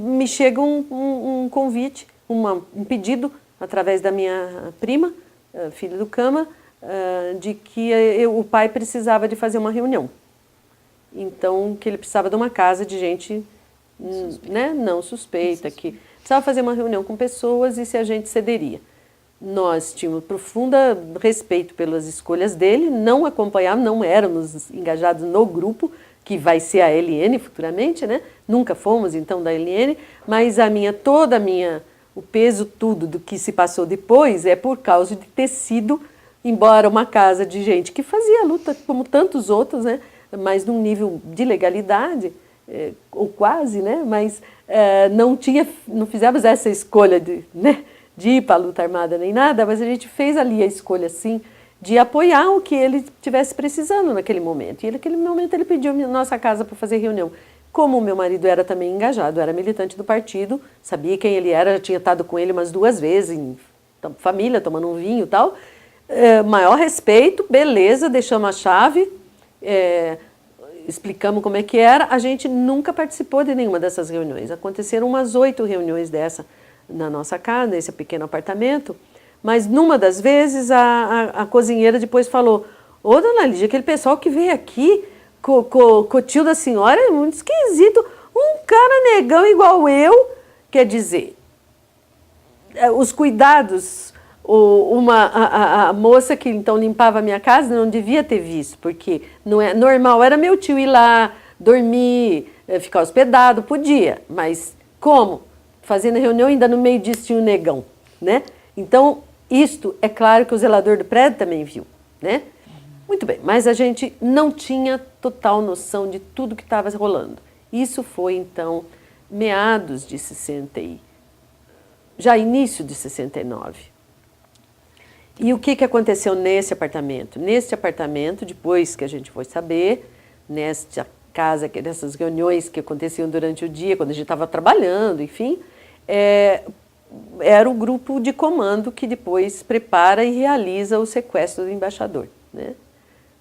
me chega um convite, um pedido, através da minha prima, filha do Câmara, de que o pai precisava de fazer uma reunião. então que ele precisava de uma casa de gente né, não suspeita, que precisava fazer uma reunião com pessoas e se a gente cederia. Nós tínhamos profundo respeito pelas escolhas dele, não acompanhávamos, não éramos engajados no grupo, que vai ser a LN futuramente, né? Nunca fomos, então, da LN, mas o peso tudo do que se passou depois é por causa de ter sido, embora uma casa de gente que fazia luta como tantos outros, né? Mas num nível de legalidade, ou quase, né? Mas não fizemos essa escolha né? De ir para a luta armada nem nada, mas a gente fez ali a escolha, sim, de apoiar o que ele estivesse precisando naquele momento. E naquele momento ele pediu a nossa casa para fazer reunião. Como o meu marido era também engajado, era militante do partido, sabia quem ele era, já tinha estado com ele umas 2 vezes, em família, tomando um vinho e tal. Maior respeito, beleza, deixamos a chave, explicamos como é que era. A gente nunca participou de nenhuma dessas reuniões. Aconteceram umas 8 reuniões dessa na nossa casa, nesse pequeno apartamento. Mas numa das vezes a cozinheira depois falou: ô, dona Lídia, aquele pessoal que veio aqui com o tio da senhora é muito esquisito. Um cara negão igual eu. Quer dizer, os cuidados, a moça que então limpava a minha casa não devia ter visto, porque não é normal, era meu tio ir lá, dormir, ficar hospedado, podia. Mas como? Fazendo reunião ainda no meio disso tinha um negão, né? Então, isto é claro que o zelador do prédio também viu, né? Muito bem, mas a gente não tinha total noção de tudo que estava rolando. Isso foi, então, meados de 60 já início de 69. E o que aconteceu nesse apartamento? Nesse apartamento, depois que a gente foi saber, nesta casa, nessas reuniões que aconteciam durante o dia, quando a gente estava trabalhando, enfim, era o grupo de comando que depois prepara e realiza o sequestro do embaixador, né?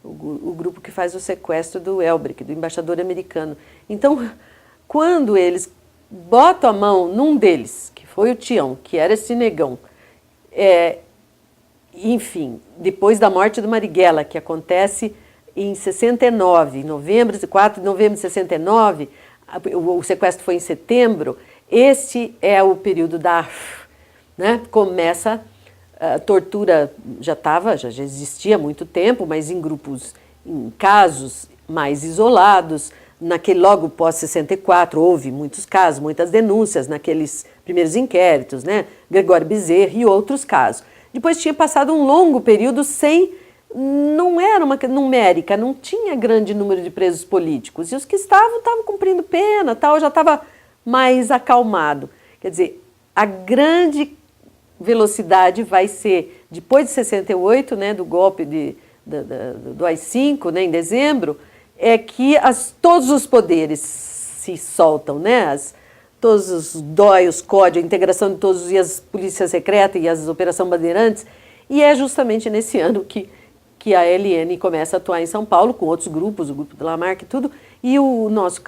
O grupo que faz o sequestro do Elbrick, do embaixador americano. Então, quando eles botam a mão num deles, que foi o Tião, que era esse negão, enfim, depois da morte do Marighella, que acontece em 69, 4 de novembro de 69, o sequestro foi em setembro, este é o período né, começa a tortura, já existia há muito tempo, mas em grupos, em casos mais isolados. Logo pós-64 houve muitos casos, muitas denúncias naqueles primeiros inquéritos, né? Gregório Bezerra e outros casos. Depois tinha passado um longo período não era uma numérica, não tinha grande número de presos políticos. E os que estavam cumprindo pena, já estava mais acalmado. Quer dizer, a grande velocidade vai ser, depois de 68, né, do golpe do AI-5, né, em dezembro, é que todos os poderes se soltam, né? Todos os DOI, os COD, a integração de todos, e as polícias secretas e as Operação Bandeirantes, e é justamente nesse ano que a LN começa a atuar em São Paulo, com outros grupos, o grupo de Lamarck e tudo, e o nosso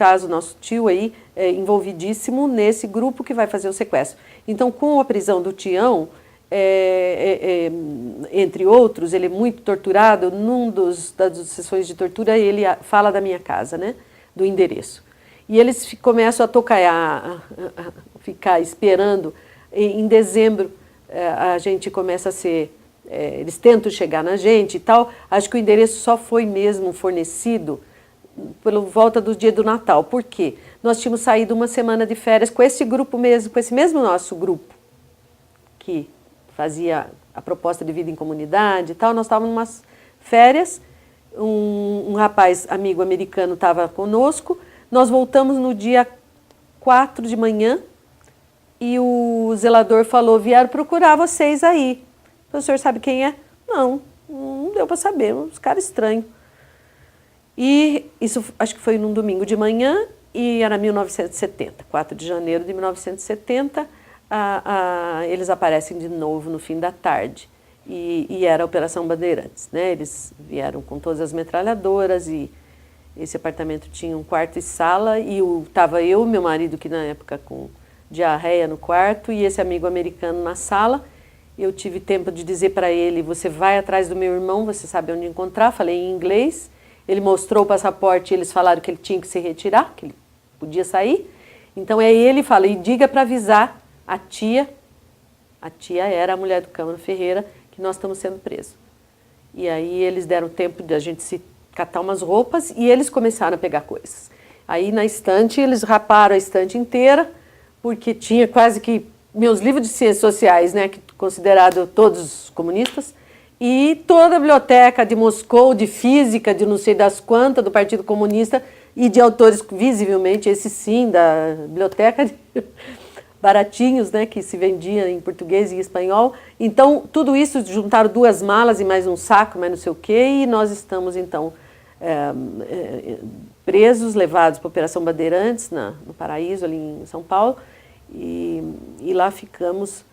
tio aí, é envolvidíssimo nesse grupo que vai fazer o sequestro. Então, com a prisão do Tião, entre outros, ele é muito torturado. Das sessões de tortura, ele fala da minha casa, né? Do endereço. E eles começam a tocaiar, a ficar esperando. Em dezembro, a gente começa a ser... eles tentam chegar na gente e tal. Acho que o endereço só foi mesmo fornecido pela volta do dia do Natal. Por quê? Nós tínhamos saído uma semana de férias com esse grupo mesmo, com esse mesmo nosso grupo, que fazia a proposta de vida em comunidade e tal. Nós estávamos em umas férias, um rapaz, amigo americano, estava conosco. Nós voltamos no dia 4 de manhã e o zelador falou: vieram procurar vocês aí. O senhor sabe quem é? Não deu para saber, uns caras estranhos. E isso acho que foi num domingo de manhã e era 1970, 4 de janeiro de 1970. Eles aparecem de novo no fim da tarde e era a Operação Bandeirantes, né? Eles vieram com todas as metralhadoras e esse apartamento tinha um quarto e sala e estava eu, meu marido, que na época com diarreia no quarto, e esse amigo americano na sala. Eu tive tempo de dizer para ele: você vai atrás do meu irmão, você sabe onde encontrar. Falei em inglês. Ele mostrou o passaporte e eles falaram que ele tinha que se retirar, que ele podia sair. Então ele fala, e diga para avisar a tia era a mulher do Câmara Ferreira, que nós estamos sendo presos. E aí eles deram tempo de a gente se catar umas roupas e eles começaram a pegar coisas. Aí na estante, eles raparam a estante inteira, porque tinha quase que meus livros de ciências sociais, né, que considerado todos comunistas, e toda a biblioteca de Moscou, de física, de não sei das quantas, do Partido Comunista, e de autores, visivelmente, esse sim, da biblioteca, baratinhos, né, que se vendia em português e espanhol. Então, tudo isso, juntaram 2 malas e mais um saco, mais não sei o quê, e nós estamos, então, presos, levados para a Operação Bandeirantes, no Paraíso, ali em São Paulo, e lá ficamos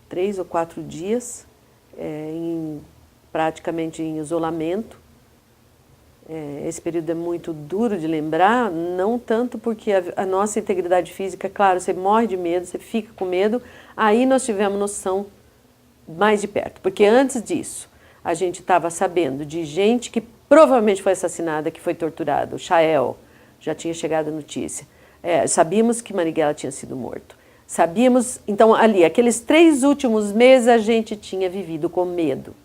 3 ou 4 dias, praticamente em isolamento. Esse período é muito duro de lembrar, não tanto porque a nossa integridade física, claro, você morre de medo, você fica com medo, aí nós tivemos noção mais de perto, porque antes disso a gente estava sabendo de gente que provavelmente foi assassinada, que foi torturada, o Chael, já tinha chegado a notícia, sabíamos que Marighella tinha sido morto, sabíamos, então ali, aqueles 3 últimos meses a gente tinha vivido com medo,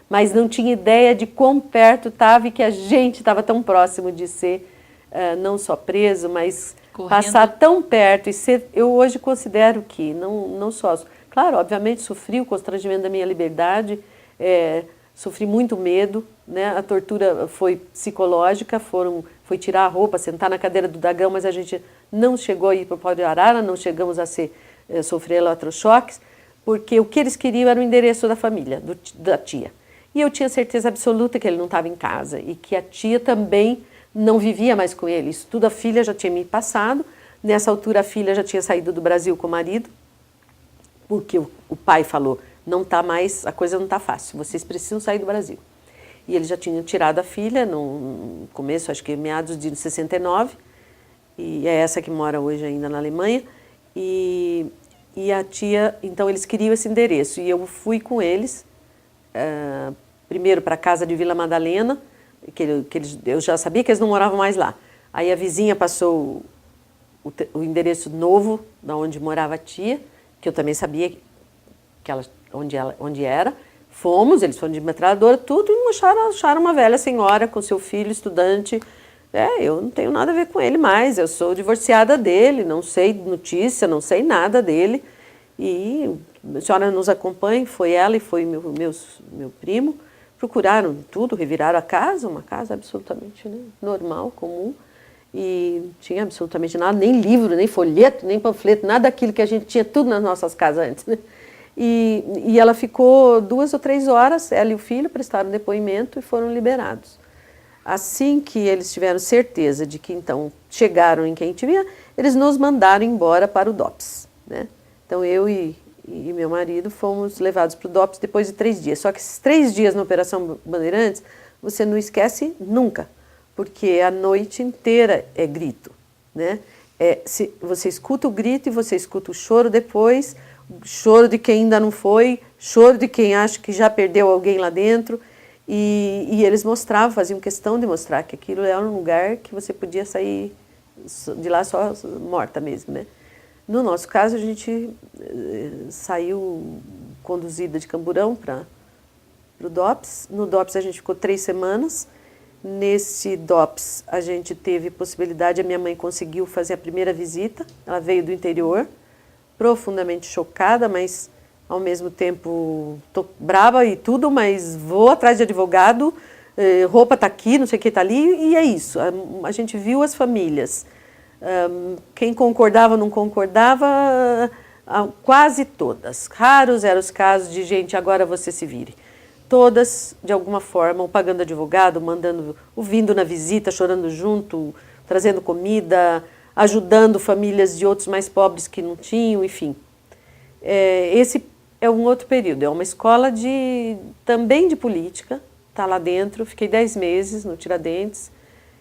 mas não tinha ideia de quão perto estava e que a gente estava tão próximo de ser não só preso, mas passar tão perto e ser... Eu hoje considero que, não só... Claro, obviamente, sofri o constrangimento da minha liberdade, sofri muito medo, né? A tortura foi psicológica, foi tirar a roupa, sentar na cadeira do dragão, mas a gente não chegou a ir para o pau de arara, não chegamos a sofrer eletrochoques, porque o que eles queriam era o endereço da família, da tia. E eu tinha certeza absoluta que ele não estava em casa e que a tia também não vivia mais com ele. Isso tudo a filha já tinha me passado. Nessa altura a filha já tinha saído do Brasil com o marido, porque o pai falou, não está mais, a coisa não está fácil, vocês precisam sair do Brasil. E eles já tinham tirado a filha no começo, acho que meados de 69, e é essa que mora hoje ainda na Alemanha. E a tia, então eles queriam esse endereço e eu fui com eles, primeiro para a casa de Vila Madalena, eu já sabia que eles não moravam mais lá. Aí a vizinha passou o endereço novo, de onde morava a tia, que eu também sabia que onde era. Fomos, eles foram de metralhadora, tudo, e acharam uma velha senhora com seu filho, estudante. Eu não tenho nada a ver com ele mais, eu sou divorciada dele, não sei notícia, não sei nada dele. E a senhora nos acompanha, foi ela e foi meu primo, procuraram tudo, reviraram a casa, uma casa absolutamente, né, normal, comum, e não tinha absolutamente nada, nem livro, nem folheto, nem panfleto, nada daquilo que a gente tinha tudo nas nossas casas antes, né? E ela ficou 2 ou 3 horas, ela e o filho prestaram depoimento e foram liberados. Assim que eles tiveram certeza de que então chegaram em quem tinha, eles nos mandaram embora para o DOPS, né? Então eu e meu marido fomos levados para o DOPS depois de 3 dias. Só que esses 3 dias na Operação Bandeirantes, você não esquece nunca, porque a noite inteira é grito, né? Você escuta o grito e você escuta o choro depois, o choro de quem ainda não foi, choro de quem acha que já perdeu alguém lá dentro. E eles faziam questão de mostrar que aquilo era um lugar que você podia sair de lá só morta mesmo, né? No nosso caso, a gente saiu conduzida de Camburão para o DOPS. No DOPS a gente ficou 3 semanas. Nesse DOPS a gente teve possibilidade, a minha mãe conseguiu fazer a primeira visita. Ela veio do interior, profundamente chocada, mas ao mesmo tempo tô brava e tudo, mas vou atrás de advogado, roupa está aqui, não sei o que está ali, e é isso. A gente viu as famílias. Quem concordava ou não concordava, quase todas. Raros eram os casos de gente, agora você se vire. Todas, de alguma forma, ou pagando advogado, vindo na visita, chorando junto, trazendo comida, ajudando famílias de outros mais pobres que não tinham, enfim. Esse é um outro período, é uma escola também de política, está lá dentro, fiquei 10 meses no Tiradentes.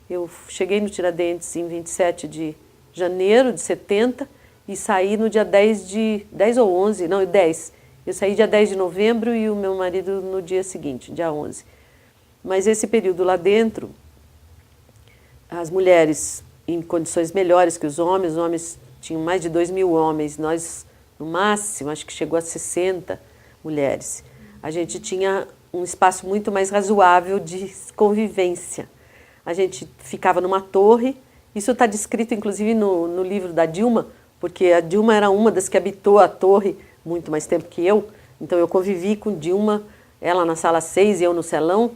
Eu cheguei no Tiradentes em 27 de janeiro de 70 e saí no dia 10 ou 11, não, 10. Eu saí dia 10 de novembro e o meu marido no dia seguinte, dia 11. Mas esse período lá dentro, as mulheres em condições melhores que os homens tinham mais de 2.000 homens, nós no máximo acho que chegou a 60 mulheres. A gente tinha um espaço muito mais razoável de convivência. A gente ficava numa torre, isso está descrito inclusive no livro da Dilma, porque a Dilma era uma das que habitou a torre muito mais tempo que eu, então eu convivi com Dilma, ela na sala 6 e eu no celão,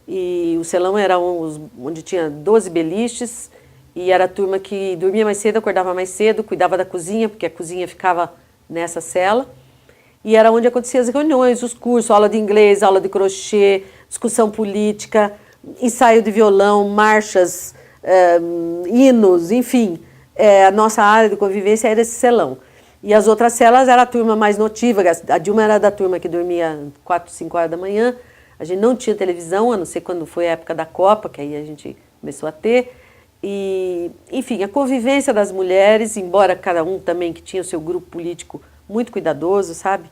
e o celão era onde tinha 12 beliches, e era a turma que dormia mais cedo, acordava mais cedo, cuidava da cozinha, porque a cozinha ficava nessa cela, e era onde aconteciam as reuniões, os cursos, aula de inglês, aula de crochê, discussão política, ensaio de violão, marchas, hinos, enfim. A nossa área de convivência era esse celão. E as outras celas era a turma mais notiva, a Dilma era da turma que dormia 4, 5 horas da manhã, a gente não tinha televisão, a não ser quando foi a época da Copa, que aí a gente começou a ter. E, enfim, a convivência das mulheres, embora cada um também que tinha o seu grupo político muito cuidadoso, sabe?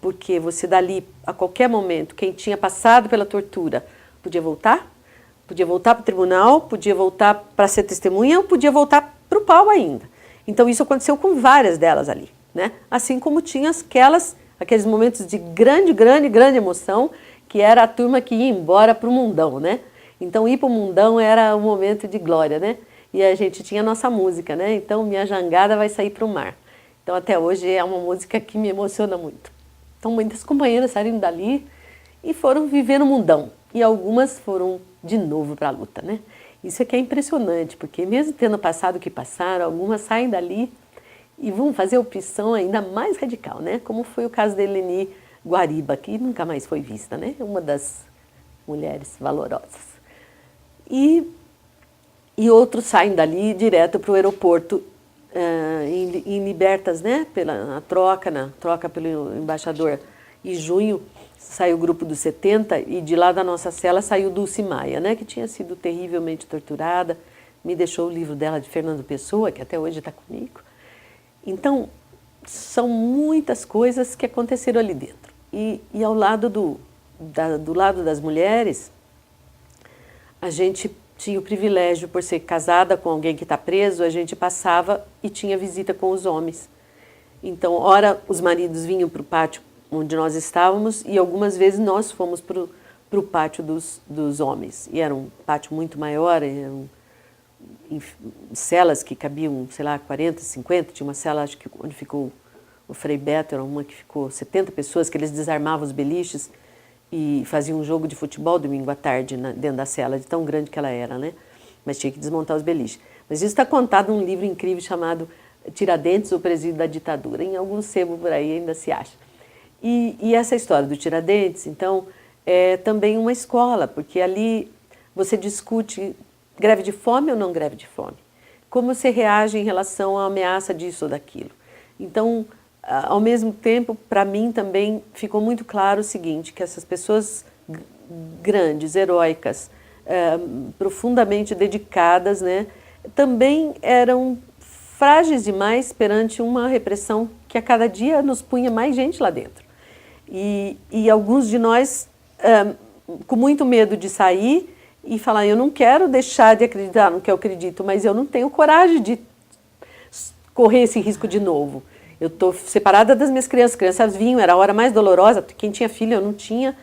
Porque você dali, a qualquer momento, quem tinha passado pela tortura podia voltar para o tribunal, podia voltar para ser testemunha, ou podia voltar para o pau ainda. Então isso aconteceu com várias delas ali, né? Assim como tinha aqueles momentos de grande emoção, que era a turma que ia embora para o mundão, né? Então ir para o mundão era um momento de glória, né? E a gente tinha a nossa música, né? Então minha jangada vai sair para o mar. Então até hoje é uma música que me emociona muito. Então muitas companheiras saíram dali e foram viver no mundão. E algumas foram de novo para a luta, né? Isso é que é impressionante, porque mesmo tendo passado o que passaram, algumas saem dali e vão fazer opção ainda mais radical, né? Como foi o caso da Eleni Guariba, que nunca mais foi vista, né? Uma das mulheres valorosas. E outros saem dali direto para o aeroporto, em Libertas, né? Na troca pelo embaixador. Em junho saiu o grupo dos 70 e de lá da nossa cela saiu Dulce Maia, né? Que tinha sido terrivelmente torturada. Me deixou o livro dela de Fernando Pessoa, que até hoje está comigo. Então, são muitas coisas que aconteceram ali dentro. E ao lado do lado das mulheres, a gente tinha o privilégio, por ser casada com alguém que está preso, a gente passava e tinha visita com os homens. Então, ora, os maridos vinham para o pátio onde nós estávamos e algumas vezes nós fomos para o pátio dos homens. E era um pátio muito maior, eram celas que cabiam, sei lá, 40, 50. Tinha uma cela, acho que onde ficou o Frei Beto, era uma que ficou 70 pessoas, que eles desarmavam os beliches e faziam um jogo de futebol domingo à tarde dentro da cela, de tão grande que ela era, né? Mas tinha que desmontar os beliches. Mas isso está contado num livro incrível chamado Tiradentes, o Presídio da Ditadura. Em algum sebo por aí ainda se acha. E essa história do Tiradentes, então, é também uma escola, porque ali você discute greve de fome ou não greve de fome. Como você reage em relação à ameaça disso ou daquilo. Então, ao mesmo tempo, para mim também ficou muito claro o seguinte, que essas pessoas grandes, heróicas, profundamente dedicadas, né, também eram frágeis demais perante uma repressão que a cada dia nos punha mais gente lá dentro. E alguns de nós, com muito medo de sair e falar, eu não quero deixar de acreditar no que eu acredito, mas eu não tenho coragem de correr esse risco de novo. Eu estou separada das minhas crianças, as crianças vinham, era a hora mais dolorosa, quem tinha filho eu não tinha,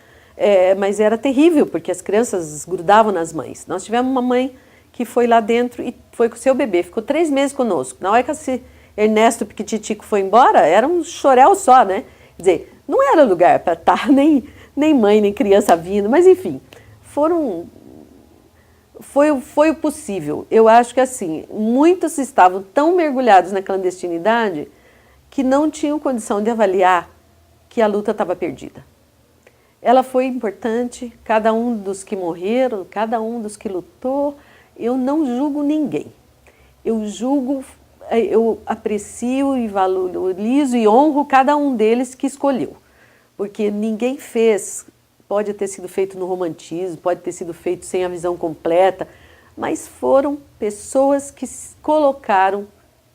mas era terrível, porque as crianças grudavam nas mães. Nós tivemos uma mãe que foi lá dentro e foi com o seu bebê, ficou 3 meses conosco. Na hora que esse Ernesto Piquititico foi embora, era um choréu só, né? Quer dizer, não era lugar para estar nem mãe, nem criança vindo, mas enfim, foi o possível. Eu acho que assim, muitos estavam tão mergulhados na clandestinidade que não tinham condição de avaliar que a luta estava perdida. Ela foi importante, cada um dos que morreram, cada um dos que lutou, eu não julgo ninguém. Eu aprecio e valorizo e honro cada um deles que escolheu. Porque ninguém fez, pode ter sido feito no romantismo, pode ter sido feito sem a visão completa, mas foram pessoas que colocaram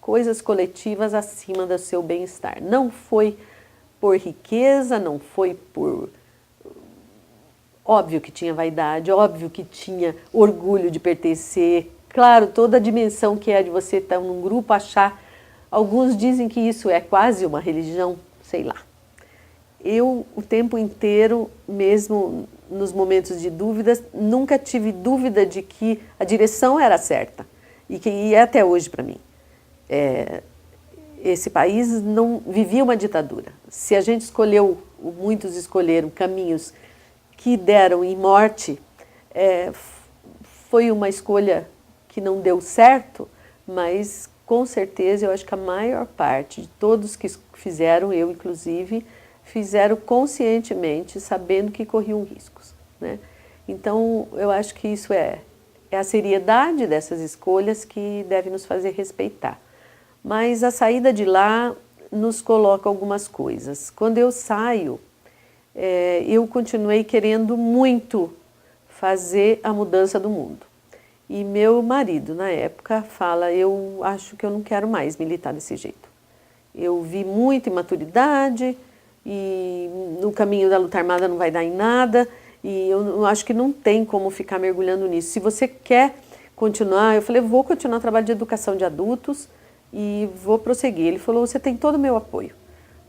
coisas coletivas acima do seu bem-estar. Não foi por riqueza, não foi por Óbvio que tinha vaidade, óbvio que tinha orgulho de pertencer. Claro, toda a dimensão que é de você estar num grupo, achar... Alguns dizem que isso é quase uma religião, sei lá. Eu, o tempo inteiro, mesmo nos momentos de dúvidas, nunca tive dúvida de que a direção era certa. E é até hoje para mim. Esse país não vivia uma ditadura. Se a gente escolheu, muitos escolheram caminhos que deram em morte, foi uma escolha que não deu certo, mas com certeza eu acho que a maior parte de todos que fizeram, eu inclusive, fizeram conscientemente, sabendo que corriam riscos, né? Então, eu acho que isso é a seriedade dessas escolhas que deve nos fazer respeitar. Mas a saída de lá nos coloca algumas coisas. Quando eu saio, eu continuei querendo muito fazer a mudança do mundo. E meu marido, na época, fala, eu acho que eu não quero mais militar desse jeito. Eu vi muita imaturidade e no caminho da luta armada não vai dar em nada e eu acho que não tem como ficar mergulhando nisso. Se você quer continuar, eu falei, vou continuar o trabalho de educação de adultos e vou prosseguir. Ele falou, você tem todo o meu apoio,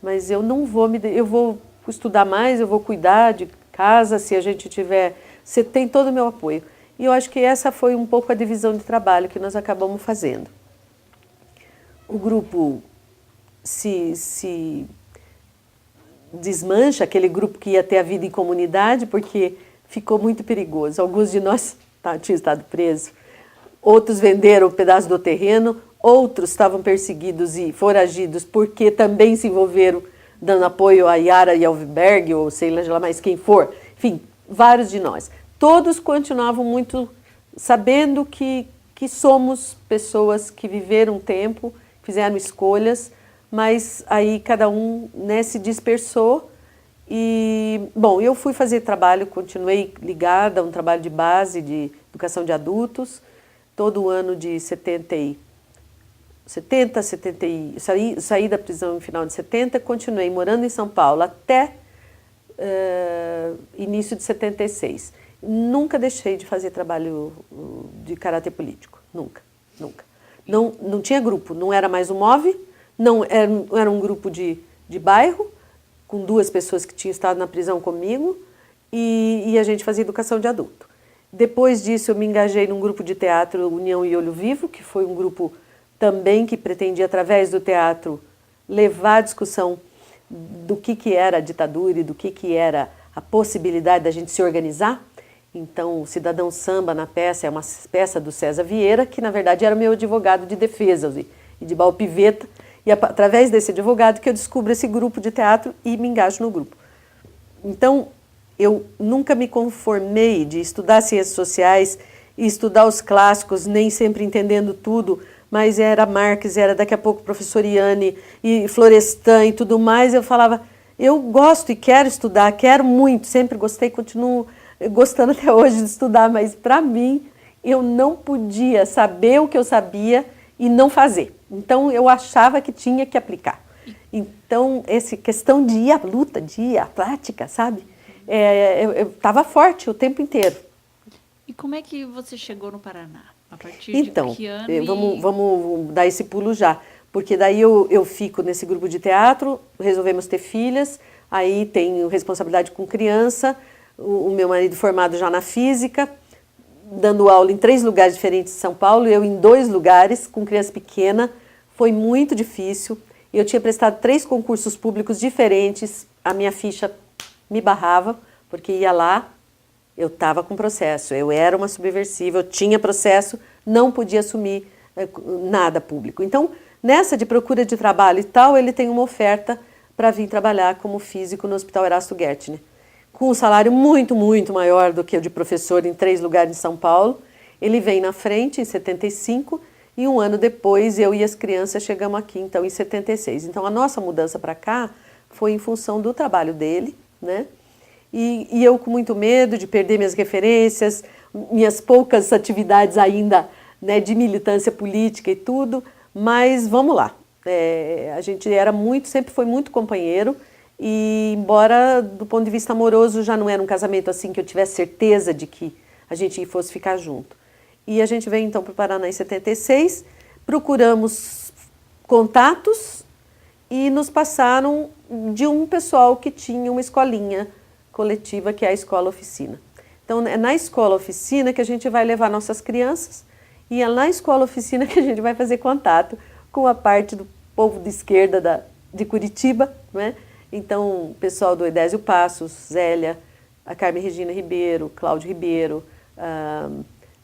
mas eu não vou, eu vou estudar mais, eu vou cuidar de casa, se a gente tiver, você tem todo o meu apoio. E eu acho que essa foi um pouco a divisão de trabalho que nós acabamos fazendo. O grupo se desmancha, aquele grupo que ia ter a vida em comunidade, porque ficou muito perigoso. Alguns de nós tinham estado presos, outros venderam um pedaço do terreno, outros estavam perseguidos e foragidos porque também se envolveram dando apoio a Yara e Alverberg, ou sei lá mais quem for. Enfim, vários de nós. Todos continuavam muito sabendo que somos pessoas que viveram um tempo, fizeram escolhas, mas aí cada um, né, se dispersou. E, bom, eu fui fazer trabalho, continuei ligada a um trabalho de base de educação de adultos, todo o ano de saí da prisão no final de 70, continuei morando em São Paulo até início de 76. Nunca deixei de fazer trabalho de caráter político, nunca, nunca. Não tinha grupo, não era mais o MOVE, não era um grupo de bairro, com 2 pessoas que tinham estado na prisão comigo, e a gente fazia educação de adulto. Depois disso eu me engajei num grupo de teatro União e Olho Vivo, que foi um grupo também que pretendia, através do teatro, levar a discussão do que era a ditadura e do que era a possibilidade da gente se organizar. Então, o Cidadão Samba na peça é uma peça do César Vieira, que na verdade era meu advogado de defesa, e de Balpiveta, e através desse advogado que eu descubro esse grupo de teatro e me engajo no grupo. Então, eu nunca me conformei de estudar ciências sociais e estudar os clássicos, nem sempre entendendo tudo, mas era Marx, era daqui a pouco professor Iane e Florestan e tudo mais. Eu falava, eu gosto e quero estudar, quero muito, sempre gostei, continuo gostando até hoje de estudar, mas para mim eu não podia saber o que eu sabia e não fazer. Então eu achava que tinha que aplicar. Então essa questão de ir à luta, de ir à prática, sabe? Eu estava forte o tempo inteiro. E como é que você chegou no Paraná? A partir então, de que ano? Vamos dar esse pulo já, porque daí eu fico nesse grupo de teatro, resolvemos ter filhas, aí tenho responsabilidade com criança, o meu marido formado já na física, dando aula em 3 lugares diferentes de São Paulo, eu em 2 lugares, com criança pequena, foi muito difícil. Eu tinha prestado 3 concursos públicos diferentes, a minha ficha me barrava, porque ia lá, eu estava com processo, eu era uma subversiva, eu tinha processo, não podia assumir nada público. Então, nessa de procura de trabalho e tal, ele tem uma oferta para vir trabalhar como físico no Hospital Erasto Gertner, com um salário muito, muito maior do que o de professor em 3 lugares em São Paulo. Ele vem na frente, em 75, e um ano depois eu e as crianças chegamos aqui, então, em 76. Então, a nossa mudança para cá foi em função do trabalho dele, né? E eu com muito medo de perder minhas referências, minhas poucas atividades ainda, né, de militância política e tudo, mas vamos lá. A gente era sempre foi muito companheiro, E embora do ponto de vista amoroso já não era um casamento assim que eu tivesse certeza de que a gente fosse ficar junto. E a gente veio então para o Paraná em 76, procuramos contatos e nos passaram de um pessoal que tinha uma escolinha coletiva, que é a Escola Oficina. Então é na Escola Oficina que a gente vai levar nossas crianças e é na Escola Oficina que a gente vai fazer contato com a parte do povo de esquerda de Curitiba, não é? Então, o pessoal do Edésio Passos, Zélia, a Carmen Regina Ribeiro, Cláudio Ribeiro,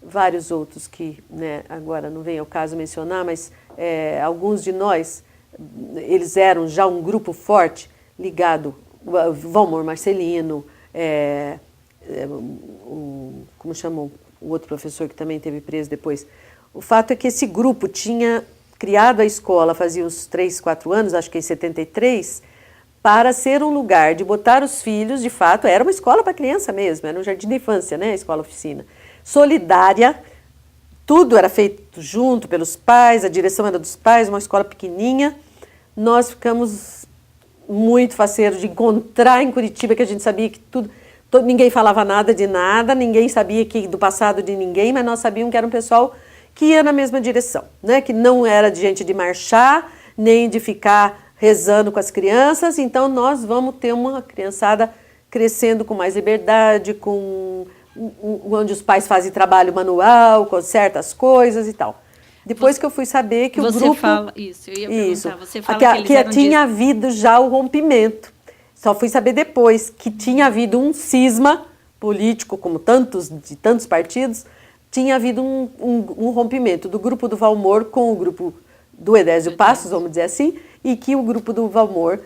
vários outros que, né, agora não vem ao caso mencionar, mas alguns de nós, eles eram já um grupo forte ligado, Valmor Marcelino, como chamou o outro professor que também teve preso depois. O fato é que esse grupo tinha criado a escola fazia uns 3, 4 anos, acho que em 73, para ser um lugar de botar os filhos, de fato, era uma escola para criança mesmo, era um jardim de infância, né, a Escola Oficina. Solidária, tudo era feito junto pelos pais, a direção era dos pais, uma escola pequenininha. Nós ficamos muito faceiros de encontrar em Curitiba, que a gente sabia que ninguém falava nada de nada, ninguém sabia do passado de ninguém, mas nós sabíamos que era um pessoal que ia na mesma direção, né? Que não era de gente de marchar, nem de ficar rezando com as crianças, então nós vamos ter uma criançada crescendo com mais liberdade, onde os pais fazem trabalho manual, consertam as coisas e tal. Depois que eu fui saber que o grupo... Você fala isso, eu ia perguntar, você fala que eles eram tinha havido já o rompimento. Só fui saber depois que tinha havido um cisma político, como de tantos partidos, tinha havido um rompimento do grupo do Valmor com o grupo do Edésio Passos, vamos dizer assim, e que o grupo do Valmor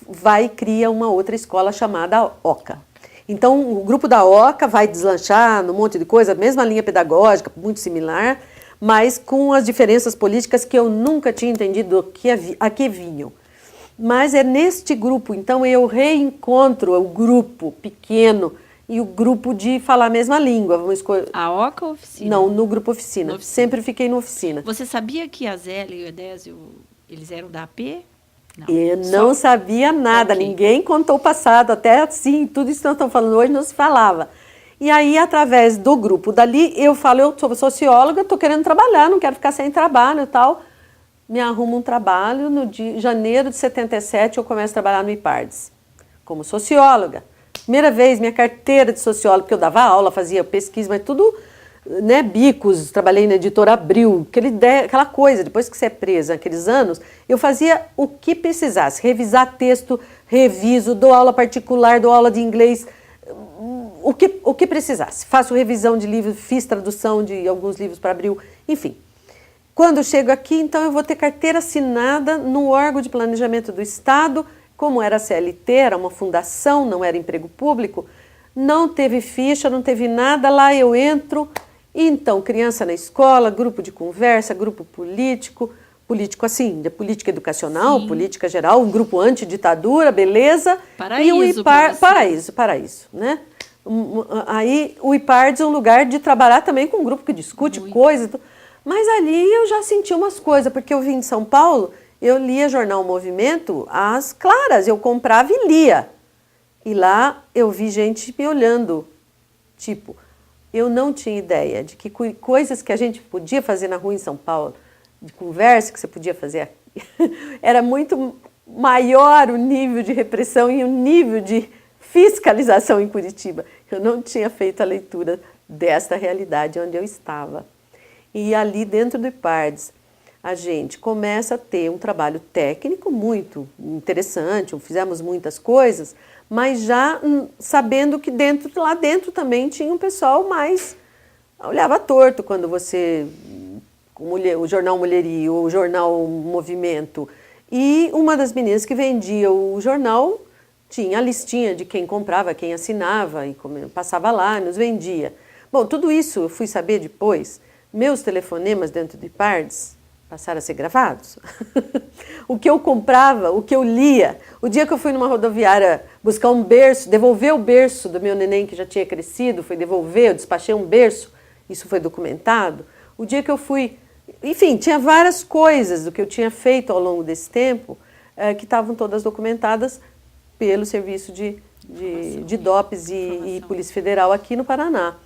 vai e cria uma outra escola chamada OCA. Então, o grupo da OCA vai deslanchar num monte de coisa, mesma linha pedagógica, muito similar, mas com as diferenças políticas que eu nunca tinha entendido a que vinham. Mas é neste grupo, então, eu reencontro o grupo pequeno e o grupo de falar a mesma língua. A OCA ou Oficina? Não, no grupo Oficina. Sempre fiquei no Oficina. Você sabia que a Zélia e o Edésio, eles eram da AP? Não. Eu não sabia nada, ninguém contou o passado, até assim, tudo isso que nós estamos falando hoje não se falava. E aí, através do grupo dali, eu falo, eu sou socióloga, estou querendo trabalhar, não quero ficar sem trabalho e tal. Me arrumo um trabalho, janeiro de 77 eu começo a trabalhar no IPARDES, como socióloga. Primeira vez, minha carteira de socióloga, porque eu dava aula, fazia pesquisa, mas tudo, né, bicos, trabalhei na Editora Abril, aquela coisa, depois que você é presa, naqueles anos, eu fazia o que precisasse, revisar texto, reviso, dou aula particular, dou aula de inglês, o que precisasse. Faço revisão de livros, fiz tradução de alguns livros para Abril, enfim. Quando eu chego aqui, então, eu vou ter carteira assinada no órgão de planejamento do Estado, como era a CLT, era uma fundação, não era emprego público, não teve ficha, não teve nada, lá eu entro, e então, criança na escola, grupo de conversa, grupo político assim, de política educacional, sim, política geral, um grupo antiditadura, beleza, paraíso, e paraíso, né? Aí o IPARDES é um lugar de trabalhar também com um grupo que discute coisas, mas ali eu já senti umas coisas, porque eu vim de São Paulo, eu lia Jornal Movimento às claras, eu comprava e lia. E lá eu vi gente me olhando, tipo, eu não tinha ideia de que coisas que a gente podia fazer na rua em São Paulo, de conversa que você podia fazer aqui, era muito maior o nível de repressão e o nível de fiscalização em Curitiba. Eu não tinha feito a leitura desta realidade onde eu estava. E ali dentro do IPARDES, a gente começa a ter um trabalho técnico muito interessante, fizemos muitas coisas, mas já sabendo que lá dentro também tinha um pessoal mais... olhava torto quando você... o Jornal Mulherio, o Jornal Movimento. E uma das meninas que vendia o jornal tinha a listinha de quem comprava, quem assinava, e passava lá, nos vendia. Bom, tudo isso eu fui saber depois. Meus telefonemas dentro do IPARDES passaram a ser gravados. O que eu comprava, o que eu lia. O dia que eu fui numa rodoviária buscar um berço, devolver o berço do meu neném que já tinha crescido, fui devolver, eu despachei um berço, isso foi documentado. O dia que eu fui... Enfim, tinha várias coisas do que eu tinha feito ao longo desse tempo que estavam todas documentadas pelo Serviço de DOPS e Polícia Federal aqui no Paraná.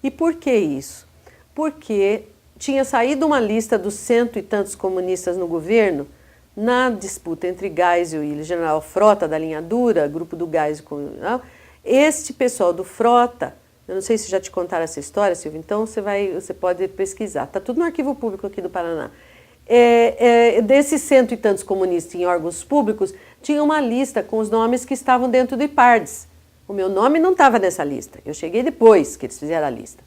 E por que isso? Porque tinha saído uma lista dos 100 e tantos comunistas no governo, na disputa entre Geisel e General Frota da linha dura, grupo do Geisel. Este pessoal do Frota, eu não sei se já te contaram essa história, Silvia, então você pode pesquisar. Está tudo no arquivo público aqui do Paraná. Desses 100 e tantos comunistas em órgãos públicos, tinha uma lista com os nomes que estavam dentro do IPARDES. O meu nome não estava nessa lista. Eu cheguei depois que eles fizeram a lista.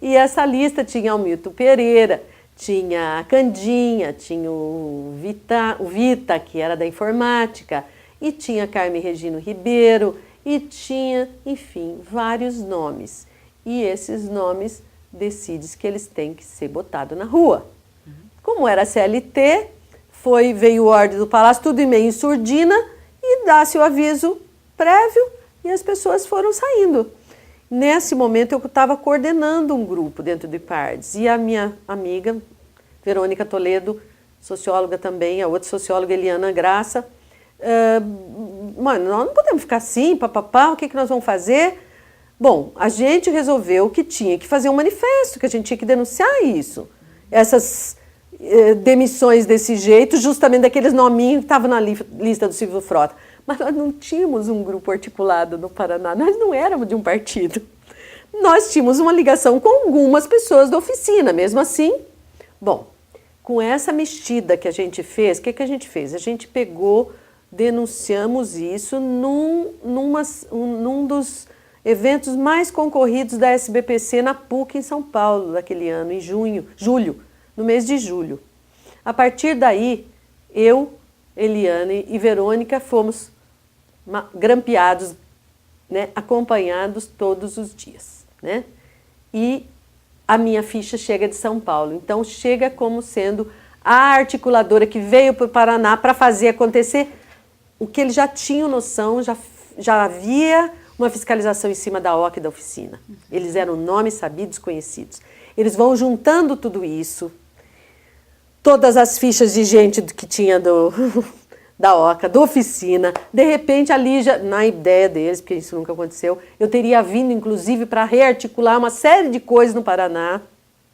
E essa lista tinha o Milton Pereira, tinha a Candinha, tinha o Vita, que era da informática, e tinha Carme Regino Ribeiro, e tinha, enfim, vários nomes. E esses nomes decidem que eles têm que ser botados na rua. Como era CLT, veio ordem do Palácio, tudo em meio em surdina, e dá-se o aviso prévio, e as pessoas foram saindo. Nesse momento, eu estava coordenando um grupo dentro do IPARDES, e a minha amiga, Verônica Toledo, socióloga também, a outra socióloga, Eliana Graça, mano, nós não podemos ficar assim, papapá, o que nós vamos fazer? Bom, a gente resolveu que tinha que fazer um manifesto, que a gente tinha que denunciar isso. Essas demissões desse jeito, justamente daqueles nominhos que estavam na lista do Silvio Frota. Mas nós não tínhamos um grupo articulado no Paraná, nós não éramos de um partido. Nós tínhamos uma ligação com algumas pessoas da oficina, mesmo assim. Bom, com essa mexida que a gente fez, o que a gente fez? A gente denunciamos isso num dos eventos mais concorridos da SBPC na PUC em São Paulo, daquele ano, em julho, no mês de julho. A partir daí, eu, Eliane e Verônica fomos grampeados, né, acompanhados todos os dias. Né? E a minha ficha chega de São Paulo. Então, chega como sendo a articuladora que veio para o Paraná para fazer acontecer o que eles já tinham noção, já havia uma fiscalização em cima da OCA e da oficina. Eles eram nomes sabidos, conhecidos. Eles vão juntando tudo isso, todas as fichas de gente que tinha da OCA, da oficina. De repente, ali, na ideia deles, porque isso nunca aconteceu, eu teria vindo, inclusive, para rearticular uma série de coisas no Paraná.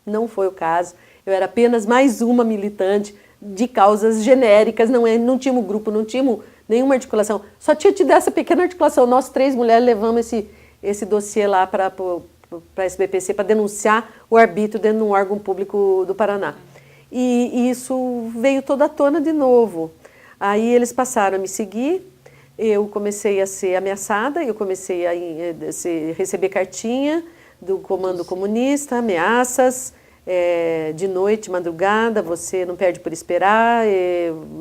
Não foi o caso. Eu era apenas mais uma militante de causas genéricas, não tínhamos grupo, não tínhamos nenhuma articulação. Só tinha tido essa pequena articulação. Nós 3 mulheres levamos esse dossiê lá para a SBPC para denunciar o arbítrio dentro de um órgão público do Paraná. E isso veio toda à tona de novo. Aí eles passaram a me seguir, eu comecei a ser ameaçada, eu comecei a receber cartinha do Comando Comunista, ameaças, de noite, madrugada, você não perde por esperar,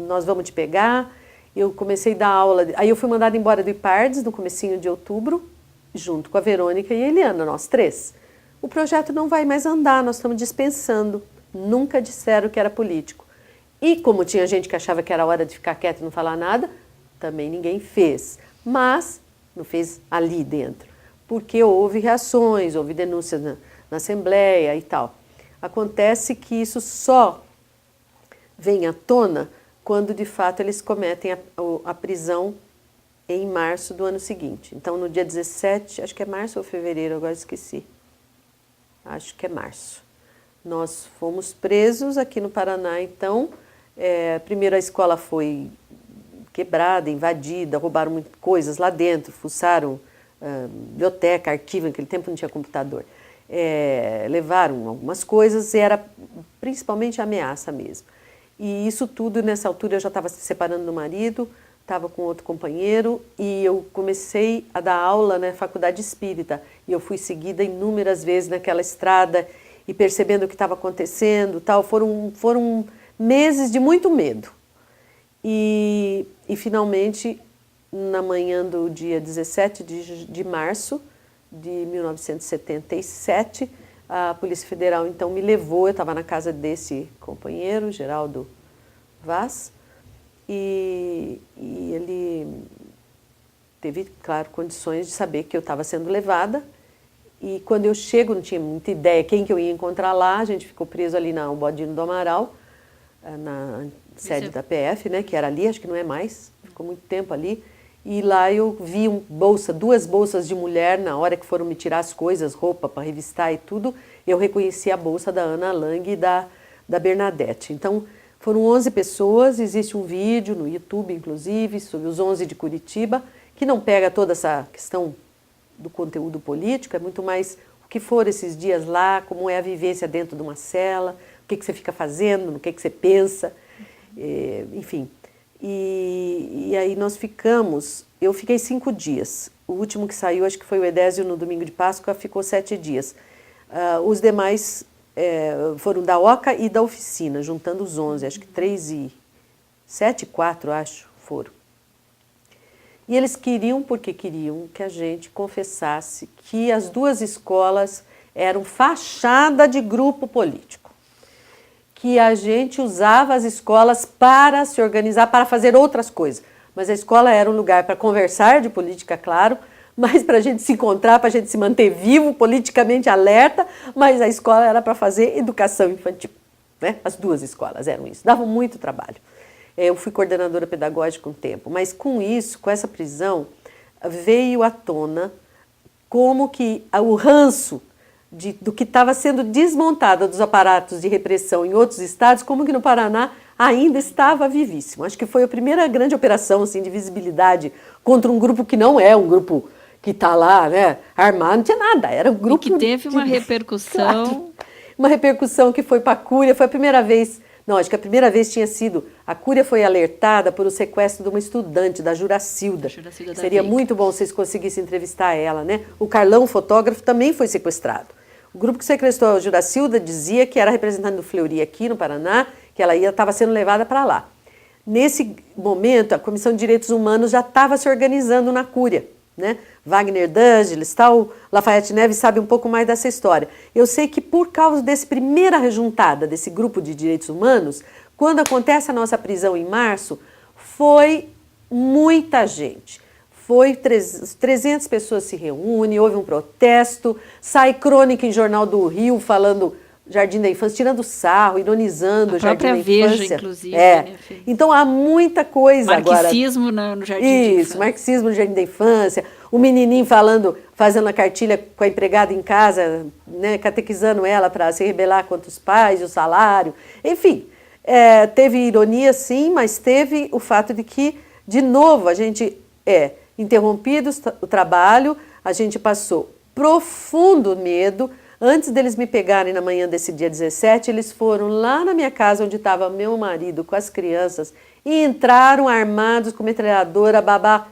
nós vamos te pegar. Eu comecei a dar aula, aí eu fui mandada embora do IPARDES no comecinho de outubro, junto com a Verônica e a Eliana, nós 3. O projeto não vai mais andar, nós estamos dispensando. Nunca disseram que era político. E como tinha gente que achava que era hora de ficar quieto e não falar nada, também ninguém fez. Mas não fez ali dentro, porque houve reações, houve denúncias na Assembleia e tal. Acontece que isso só vem à tona quando, de fato, eles cometem a prisão em março do ano seguinte. Então, no dia 17, acho que é março ou fevereiro, agora esqueci. Acho que é março. Nós fomos presos aqui no Paraná, então, primeiro a escola foi quebrada, invadida, roubaram muitas coisas lá dentro, fuçaram biblioteca, arquivo, naquele tempo não tinha computador. Levaram algumas coisas, era principalmente ameaça mesmo. E isso tudo, nessa altura, eu já estava se separando do marido, estava com outro companheiro, e eu comecei a dar aula na faculdade espírita, e eu fui seguida inúmeras vezes naquela estrada, e percebendo o que estava acontecendo, tal, foram meses de muito medo. E finalmente, na manhã do dia 17 de março de 1977, a Polícia Federal então me levou, eu estava na casa desse companheiro, Geraldo Vaz, e ele teve, claro, condições de saber que eu estava sendo levada. E quando eu chego, não tinha muita ideia quem que eu ia encontrar lá, a gente ficou preso ali na Bodino do Amaral, na sede da PF, né, que era ali, acho que não é mais, ficou muito tempo ali. E lá eu vi duas bolsas de mulher, na hora que foram me tirar as coisas, roupa para revistar e tudo, eu reconheci a bolsa da Ana Lang e da Bernadette. Então, foram 11 pessoas, existe um vídeo no YouTube, inclusive, sobre os 11 de Curitiba, que não pega toda essa questão do conteúdo político, é muito mais o que foram esses dias lá, como é a vivência dentro de uma cela, o que você fica fazendo, no que você pensa, enfim. E aí eu fiquei 5 dias. O último que saiu, acho que foi o Edésio no domingo de Páscoa, ficou 7 dias. Os demais foram da OCA e da oficina, juntando os 11, acho que 7 e 4, acho, foram. E eles queriam, porque queriam que a gente confessasse que as duas escolas eram fachada de grupo político. Que a gente usava as escolas para se organizar, para fazer outras coisas. Mas a escola era um lugar para conversar de política, claro, mas para a gente se encontrar, para a gente se manter vivo, politicamente alerta, mas a escola era para fazer educação infantil. Né? As duas escolas eram isso, davam muito trabalho. Eu fui coordenadora pedagógica um tempo, mas com isso, com essa prisão, veio à tona como que o ranço do que estava sendo desmontado dos aparatos de repressão em outros estados, como que no Paraná ainda estava vivíssimo. Acho que foi a primeira grande operação assim, de visibilidade contra um grupo que não é um grupo que está lá, né, armado, não tinha nada, era um grupo... E que teve uma repercussão... Claro, uma repercussão que foi para a Cúria, foi a primeira vez... Não, acho que a primeira vez tinha sido... A Cúria foi alertada por o sequestro de uma estudante, da Juracilda. Seria muito bom se vocês conseguissem entrevistar ela, né? O Carlão, fotógrafo, também foi sequestrado. O grupo que sequestrou a Juracilda dizia que era representante do Fleury aqui no Paraná, que ela estava sendo levada para lá. Nesse momento, a Comissão de Direitos Humanos já estava se organizando na Cúria, né? Wagner D'Angelis, tal, Lafayette Neves sabe um pouco mais dessa história. Eu sei que por causa dessa primeira rejuntada desse grupo de direitos humanos, quando acontece a nossa prisão em março, foi muita gente. Foi 300 pessoas se reúnem, houve um protesto, sai crônica em Jornal do Rio falando Jardim da Infância, tirando sarro, ironizando o Jardim da Infância. Veja, inclusive. Né, então há muita coisa agora. Marxismo no Jardim da Infância. Isso, marxismo no Jardim da Infância. O menininho fazendo a cartilha com a empregada em casa, né, catequizando ela para se rebelar contra os pais, o salário. Enfim, teve ironia sim, mas teve o fato de que, de novo, a gente interrompido o trabalho, a gente passou profundo medo. Antes deles me pegarem na manhã desse dia 17, eles foram lá na minha casa, onde estava meu marido com as crianças, e entraram armados com metralhadora, babá,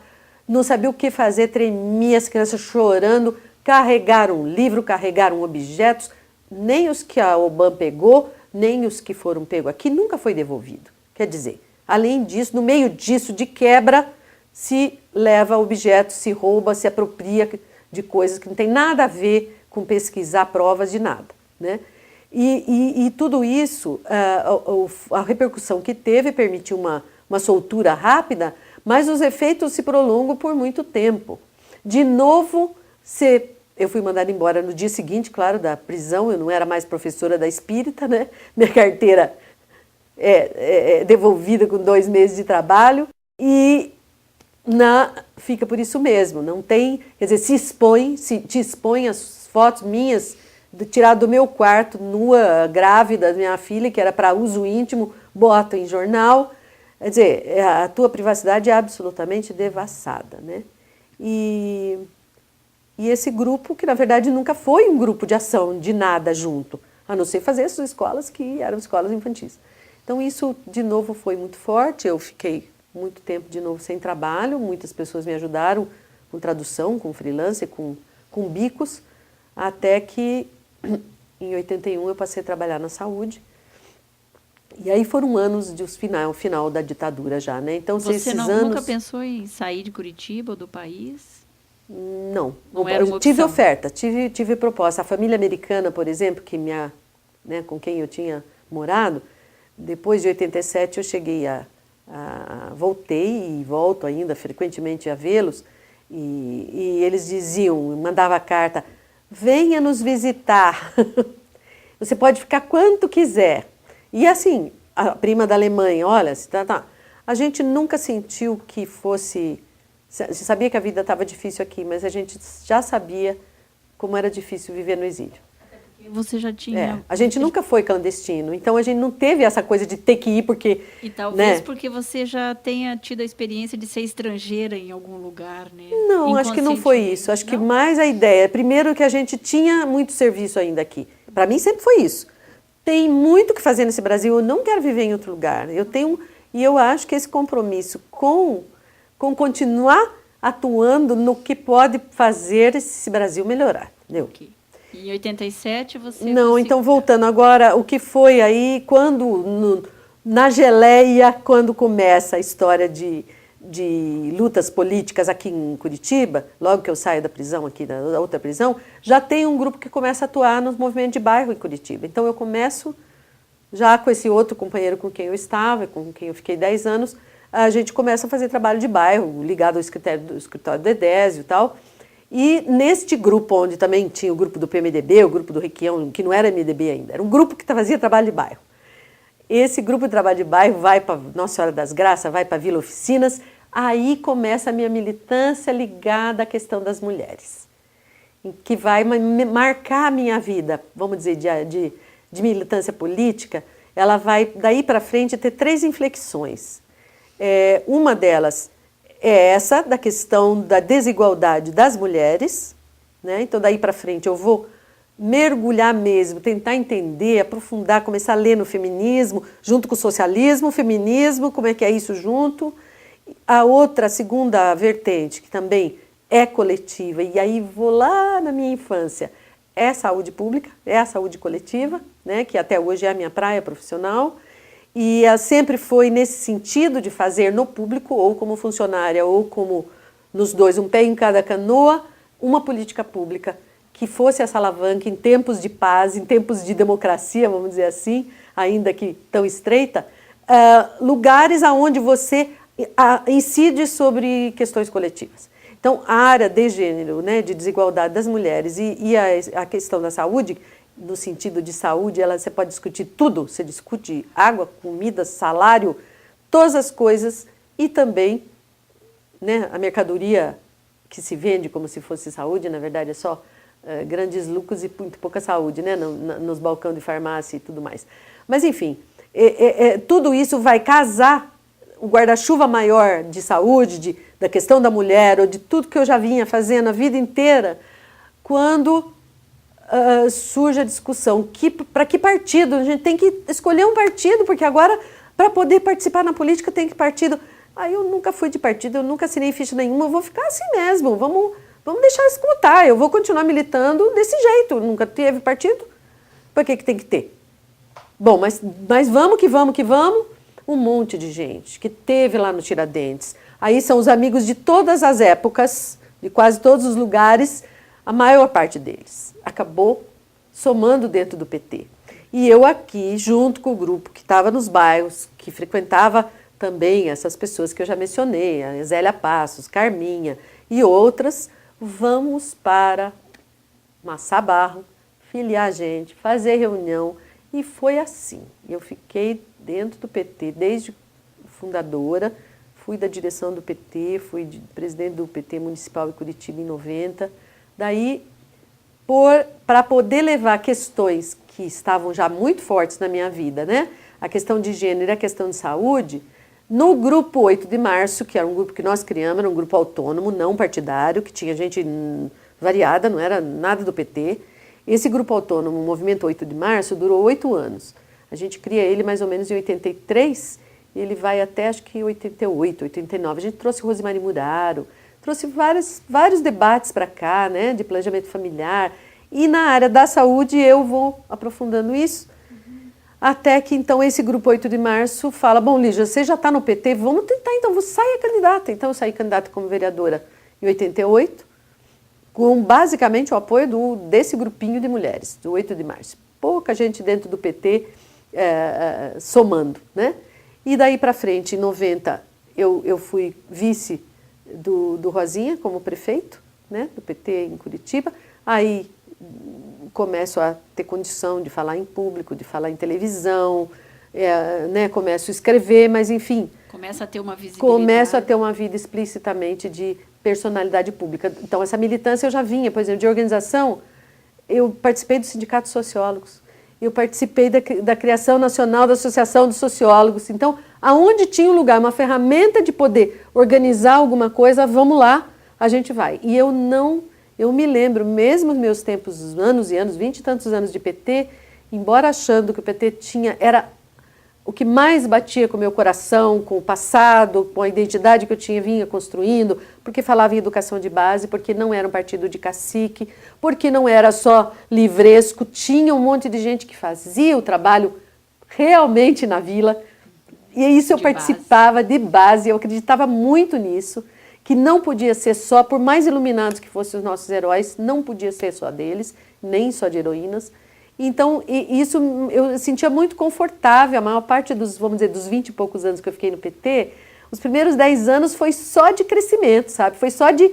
não sabia o que fazer, tremia, as crianças chorando, carregaram livro, carregaram objetos, nem os que a OBAN pegou, nem os que foram pegos aqui, nunca foi devolvido. Quer dizer, além disso, no meio disso, de quebra, se leva objetos, se rouba, se apropria de coisas que não tem nada a ver com pesquisar provas de nada, né? E tudo isso, a repercussão que teve permitiu uma soltura rápida, mas os efeitos se prolongam por muito tempo. De novo, eu fui mandada embora no dia seguinte, claro, da prisão, eu não era mais professora da Espírita, né? Minha carteira devolvida com 2 meses de trabalho, e fica por isso mesmo, não tem, quer dizer, te expõe as fotos minhas, tirado do meu quarto, nua, grávida, da minha filha, que era para uso íntimo, bota em jornal. Quer dizer, a tua privacidade é absolutamente devassada, né? E esse grupo, que na verdade nunca foi um grupo de ação, de nada junto, a não ser fazer essas escolas que eram escolas infantis. Então isso, de novo, foi muito forte. Eu fiquei muito tempo, de novo, sem trabalho. Muitas pessoas me ajudaram com tradução, com freelance, com bicos, até que em 81 eu passei a trabalhar na saúde. E aí foram anos de final da ditadura já, né? Então, você nunca pensou em sair de Curitiba ou do país? Não. Não era uma opção. Tive oferta, tive proposta. A família americana, por exemplo, com quem eu tinha morado, depois de 87 eu cheguei voltei e volto ainda frequentemente a vê-los, e eles diziam, mandava carta, venha nos visitar, você pode ficar quanto quiser. E assim, a prima da Alemanha, olha, a gente nunca sentiu que fosse, A gente sabia que a vida estava difícil aqui, mas a gente já sabia como era difícil viver no exílio. Você já tinha... A gente nunca foi clandestino, então a gente não teve essa coisa de ter que ir porque... E talvez porque você já tenha tido a experiência de ser estrangeira em algum lugar, né? Não, acho que não foi isso. Acho que mais a ideia. Primeiro que a gente tinha muito serviço ainda aqui. Para mim sempre foi isso. Tem muito o que fazer nesse Brasil, eu não quero viver em outro lugar. E eu acho que esse compromisso com continuar atuando no que pode fazer esse Brasil melhorar. Entendeu? Okay. Em 87 você... Não, então voltando agora, o que foi aí, na geleia, quando começa a história de lutas políticas aqui em Curitiba, logo que eu saio da prisão, aqui da outra prisão, já tem um grupo que começa a atuar nos movimentos de bairro em Curitiba. Então eu começo, já com esse outro companheiro com quem eu estava, com quem eu fiquei 10 anos, a gente começa a fazer trabalho de bairro, ligado ao escritório do Edésio e tal. E neste grupo, onde também tinha o grupo do PMDB, o grupo do Requião, que não era MDB ainda, era um grupo que fazia trabalho de bairro. Esse grupo de trabalho de bairro vai para Nossa Senhora das Graças, vai para Vila Oficinas, aí começa a minha militância ligada à questão das mulheres, que vai marcar a minha vida, vamos dizer, de militância política. Ela vai, daí para frente, ter 3 inflexões. Uma delas é essa, da questão da desigualdade das mulheres, né? Então, daí para frente, eu vou mergulhar mesmo, tentar entender, aprofundar, começar a ler no feminismo, junto com o socialismo, o feminismo, como é que é isso junto. A segunda vertente, que também é coletiva, e aí vou lá na minha infância, é a saúde pública, é a saúde coletiva, né? Que até hoje é a minha praia profissional. E sempre foi nesse sentido de fazer no público, ou como funcionária, ou como nos dois, um pé em cada canoa, uma política pública que fosse essa alavanca em tempos de paz, em tempos de democracia, vamos dizer assim, ainda que tão estreita, lugares onde você incide sobre questões coletivas. Então, a área de gênero, né, de desigualdade das mulheres e a questão da saúde, no sentido de saúde, você pode discutir tudo. Você discute água, comida, salário, todas as coisas. E também, né, a mercadoria que se vende como se fosse saúde, na verdade é só grandes lucros e muito pouca saúde, né, nos balcões de farmácia e tudo mais. Mas, enfim, tudo isso vai casar o guarda-chuva maior de saúde, da questão da mulher, ou de tudo que eu já vinha fazendo a vida inteira, quando... surge a discussão, para que partido? A gente tem que escolher um partido, porque agora, para poder participar na política, tem que partido. Aí eu nunca fui de partido, eu nunca assinei ficha nenhuma, eu vou ficar assim mesmo, vamos deixar escutar, eu vou continuar militando desse jeito, nunca teve partido, por que tem que ter? Bom, mas vamos que vamos, um monte de gente que teve lá no Tiradentes, aí são os amigos de todas as épocas, de quase todos os lugares, a maior parte deles acabou somando dentro do PT. E eu aqui, junto com o grupo que estava nos bairros, que frequentava também essas pessoas que eu já mencionei, a Zélia Passos, Carminha e outras, vamos para Massá Barro, filiar gente, fazer reunião. E foi assim. Eu fiquei dentro do PT desde fundadora, fui da direção do PT, fui presidente do PT Municipal em Curitiba em 90. Daí, para poder levar questões que estavam já muito fortes na minha vida, né? A questão de gênero e a questão de saúde, no grupo 8 de março, que era um grupo que nós criamos, era um grupo autônomo, não partidário, que tinha gente variada, não era nada do PT. Esse grupo autônomo, o Movimento 8 de Março, durou 8 anos. A gente cria ele mais ou menos em 83, e ele vai até, acho que 88, 89. A gente trouxe Rosemary Muraro, trouxe vários debates para cá, né, de planejamento familiar. E na área da saúde eu vou aprofundando isso, até que então esse grupo 8 de março fala, bom, Lígia, você já está no PT, vamos tentar então, você saia candidata. Então eu saí candidata como vereadora em 88, com basicamente o apoio desse grupinho de mulheres, do 8 de março. Pouca gente dentro do PT somando, né? E daí para frente, em 90, eu fui vice do Rosinha como prefeito, né, do PT em Curitiba. Aí começo a ter condição de falar em público, de falar em televisão, né, começo a escrever, mas enfim... Começa a ter uma visibilidade. Começo a ter uma vida explicitamente de personalidade pública. Então, essa militância eu já vinha, por exemplo, de organização. Eu participei do Sindicato de Sociólogos. Eu participei da criação nacional da Associação dos Sociólogos. Então, aonde tinha um lugar, uma ferramenta de poder organizar alguma coisa, vamos lá, a gente vai. E eu me lembro, mesmo nos meus tempos, anos e anos, 20 e tantos anos de PT, embora achando que o PT era o que mais batia com o meu coração, com o passado, com a identidade que eu vinha construindo, porque falava em educação de base, porque não era um partido de cacique, porque não era só livresco, tinha um monte de gente que fazia o trabalho realmente na vila, e isso eu participava de base, eu acreditava muito nisso, que não podia ser só, por mais iluminados que fossem os nossos heróis, não podia ser só deles, nem só de heroínas. Então, isso eu sentia muito confortável. A maior parte dos, vamos dizer, dos 20 e poucos anos que eu fiquei no PT, os primeiros 10 anos foi só de crescimento, sabe? Foi só de,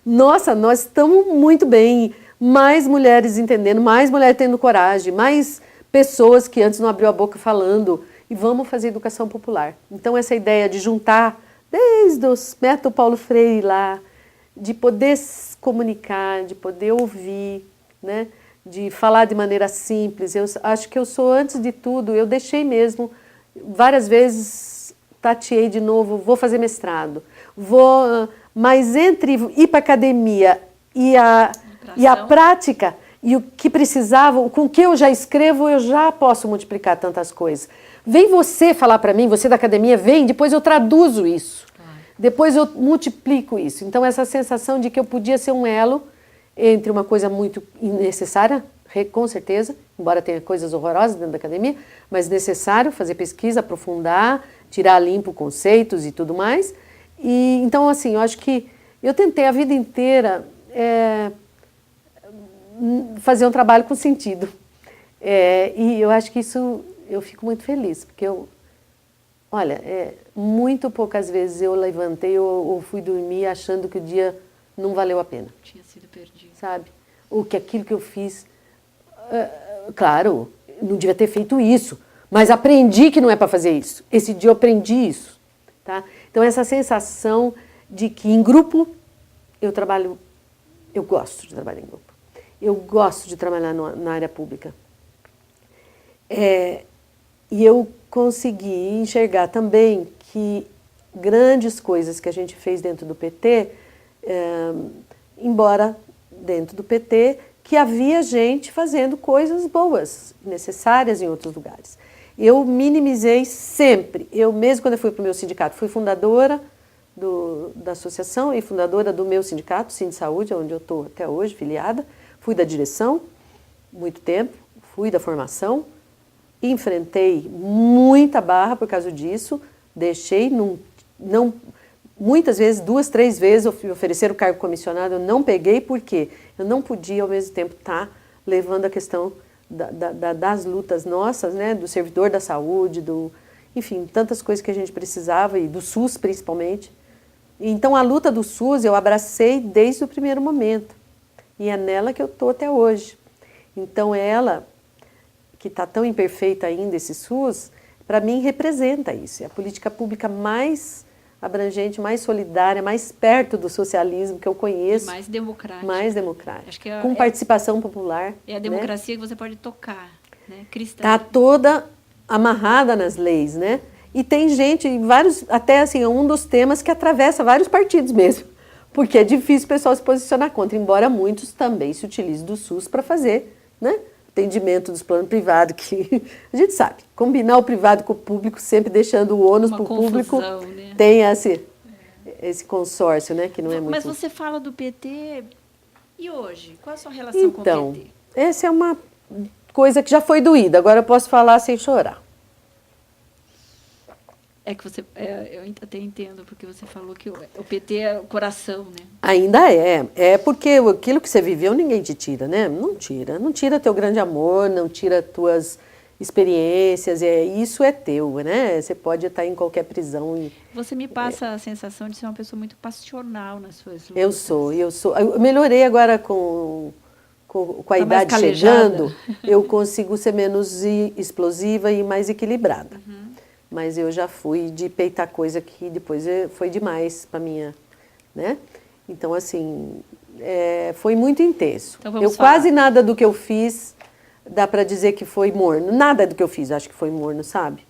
nossa, nós estamos muito bem, mais mulheres entendendo, mais mulheres tendo coragem, mais pessoas que antes não abriu a boca falando, e vamos fazer educação popular. Então, essa ideia de juntar, desde os método Paulo Freire lá, de poder se comunicar, de poder ouvir, né? De falar de maneira simples. Eu acho que eu sou, antes de tudo, eu deixei mesmo, várias vezes tateei de novo, vou fazer mestrado, mas entre ir para a academia e a prática, e o que precisava, com o que eu já escrevo, eu já posso multiplicar tantas coisas. Vem você falar para mim, você da academia, vem, depois eu traduzo isso, depois eu multiplico isso. Então, essa sensação de que eu podia ser um elo entre uma coisa muito necessária, com certeza, embora tenha coisas horrorosas dentro da academia, mas necessário fazer pesquisa, aprofundar, tirar limpo conceitos e tudo mais. E, então, assim, eu acho que eu tentei a vida inteira fazer um trabalho com sentido. E eu acho que isso, eu fico muito feliz, porque olha, muito poucas vezes eu levantei ou fui dormir achando que o dia não valeu a pena. Tinha sido perdido. Sabe? Ou que aquilo que eu fiz, claro, não devia ter feito isso, mas aprendi que não é para fazer isso. Esse dia eu aprendi isso. Tá? Então, essa sensação de que em grupo eu gosto de trabalhar em grupo. Eu gosto de trabalhar na área pública. E eu consegui enxergar também que grandes coisas que a gente fez dentro do PT, embora dentro do PT, que havia gente fazendo coisas boas, necessárias em outros lugares. Eu minimizei sempre. Eu mesmo, quando eu fui para o meu sindicato, fui fundadora da associação e fundadora do meu sindicato, Sindisaúde, onde eu estou até hoje, filiada. Fui da direção, muito tempo, fui da formação, enfrentei muita barra por causa disso, deixei, muitas vezes, 2, 3 vezes ofereceram o cargo comissionado, eu não peguei porque eu não podia ao mesmo tempo estar levando a questão das lutas nossas, né, do servidor da saúde, enfim, tantas coisas que a gente precisava, e do SUS principalmente. Então a luta do SUS eu abracei desde o primeiro momento, e é nela que eu estou até hoje. Então ela, que está tão imperfeita ainda, esse SUS, para mim representa isso, é a política pública mais abrangente, mais solidária, mais perto do socialismo que eu conheço. Mais democrática. Mais democrática. Acho que com participação popular. É a democracia, né, que você pode tocar, né? Cristã. Está toda amarrada nas leis, né? E tem gente, até assim, é um dos temas que atravessa vários partidos mesmo, porque é difícil o pessoal se posicionar contra, embora muitos também se utilizem do SUS para fazer, né, atendimento dos planos privados, que a gente sabe, combinar o privado com o público, sempre deixando o ônus para o público, né? Tem esse consórcio, né, que não é muito... Mas você fala do PT, e hoje? Qual a sua relação com o PT? Então, essa é uma coisa que já foi doída, agora eu posso falar sem chorar. É que você, eu até entendo, porque você falou que o PT é o coração, né? Ainda é. É porque aquilo que você viveu ninguém te tira, né? Não tira. Não tira teu grande amor, não tira tuas experiências. Isso é teu, né? Você pode estar em qualquer prisão. Você me passa a sensação de ser uma pessoa muito passional nas suas lutas. Eu sou. Eu melhorei agora com com a idade chegando, eu consigo ser menos explosiva e mais equilibrada. Mas eu já fui de peitar coisa que depois foi demais para minha, né? Então, assim, foi muito intenso. Então, quase nada do que eu fiz dá para dizer que foi morno. Nada do que eu fiz acho que foi morno, sabe?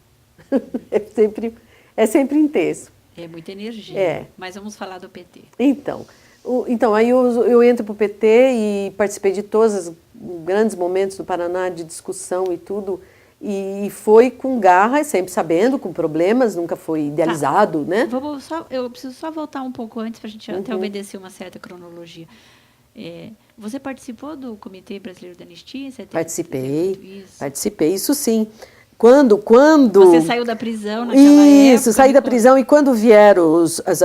É sempre intenso. É muita energia. Mas vamos falar do PT. Então aí eu entro para o PT e participei de todos os grandes momentos do Paraná de discussão e tudo. E foi com garra, sempre sabendo, com problemas, nunca foi idealizado, né? Eu preciso só voltar um pouco antes para a gente até obedecer uma certa cronologia. Você participou do Comitê Brasileiro da Anistia? Participei, isso sim. Quando você saiu da prisão naquela época? Isso, saí da prisão e quando vieram as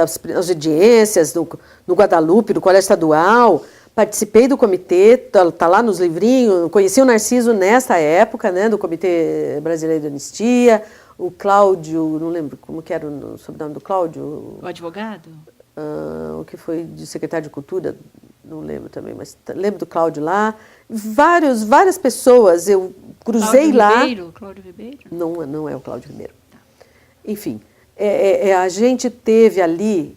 audiências no Guadalupe, no Colégio Estadual, participei do comitê, tá lá nos livrinhos, conheci o Narciso nessa época, né, do Comitê Brasileiro de Anistia, o Cláudio, não lembro como que era o sobrenome do Cláudio. O advogado? O que foi de secretário de Cultura, não lembro também, mas lembro do Cláudio lá. Várias pessoas, eu cruzei Cláudio Ribeiro? Não é o Cláudio Ribeiro. Tá. Enfim, a gente teve ali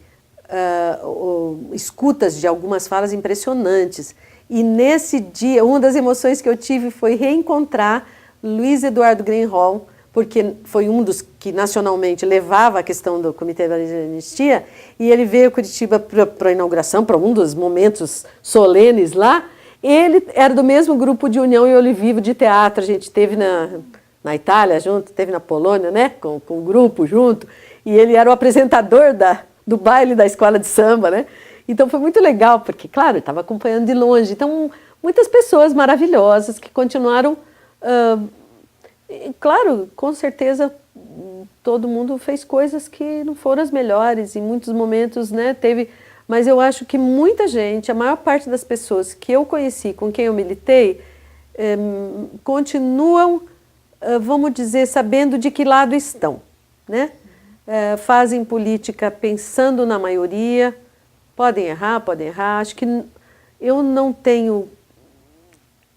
escutas de algumas falas impressionantes. E nesse dia, uma das emoções que eu tive foi reencontrar Luiz Eduardo Greenhalgh, porque foi um dos que nacionalmente levava a questão do Comitê Brasileiro de Anistia, e ele veio a Curitiba para a inauguração, para um dos momentos solenes lá. Ele era do mesmo grupo de União e Olivivo de teatro, a gente teve na Itália junto, teve na Polônia, né, com o grupo junto, e ele era o apresentador do baile da escola de samba, né? Então foi muito legal, porque, claro, ele estava acompanhando de longe. Então, muitas pessoas maravilhosas que continuaram... claro, com certeza, todo mundo fez coisas que não foram as melhores. Em muitos momentos, né, teve... Mas eu acho que muita gente, a maior parte das pessoas que eu conheci, com quem eu militei, continuam, vamos dizer, sabendo de que lado estão, né? Fazem política pensando na maioria, podem errar. Acho que eu não tenho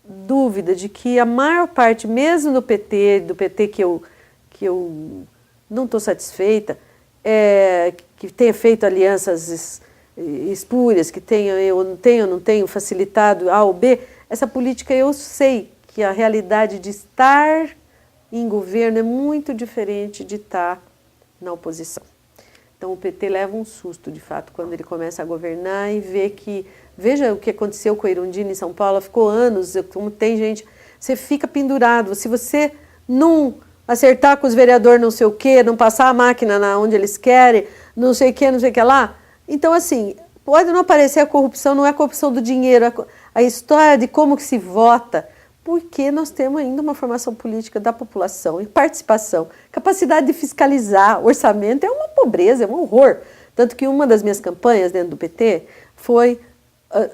dúvida de que a maior parte, mesmo do PT que eu não estou satisfeita, que tenha feito alianças espúrias, que eu não tenho facilitado A ou B, essa política eu sei que a realidade de estar em governo é muito diferente de estar na oposição. Então o PT leva um susto, de fato, quando ele começa a governar e vê que... Veja o que aconteceu com a Irundina em São Paulo, ficou anos, como tem gente... Você fica pendurado, se você não acertar com os vereadores não sei o quê, não passar a máquina onde eles querem, não sei o que lá... Então, assim, pode não aparecer a corrupção, não é a corrupção do dinheiro, a história de como que se vota, porque nós temos ainda uma formação política da população e participação, capacidade de fiscalizar, orçamento, é uma pobreza, é um horror. Tanto que uma das minhas campanhas dentro do PT foi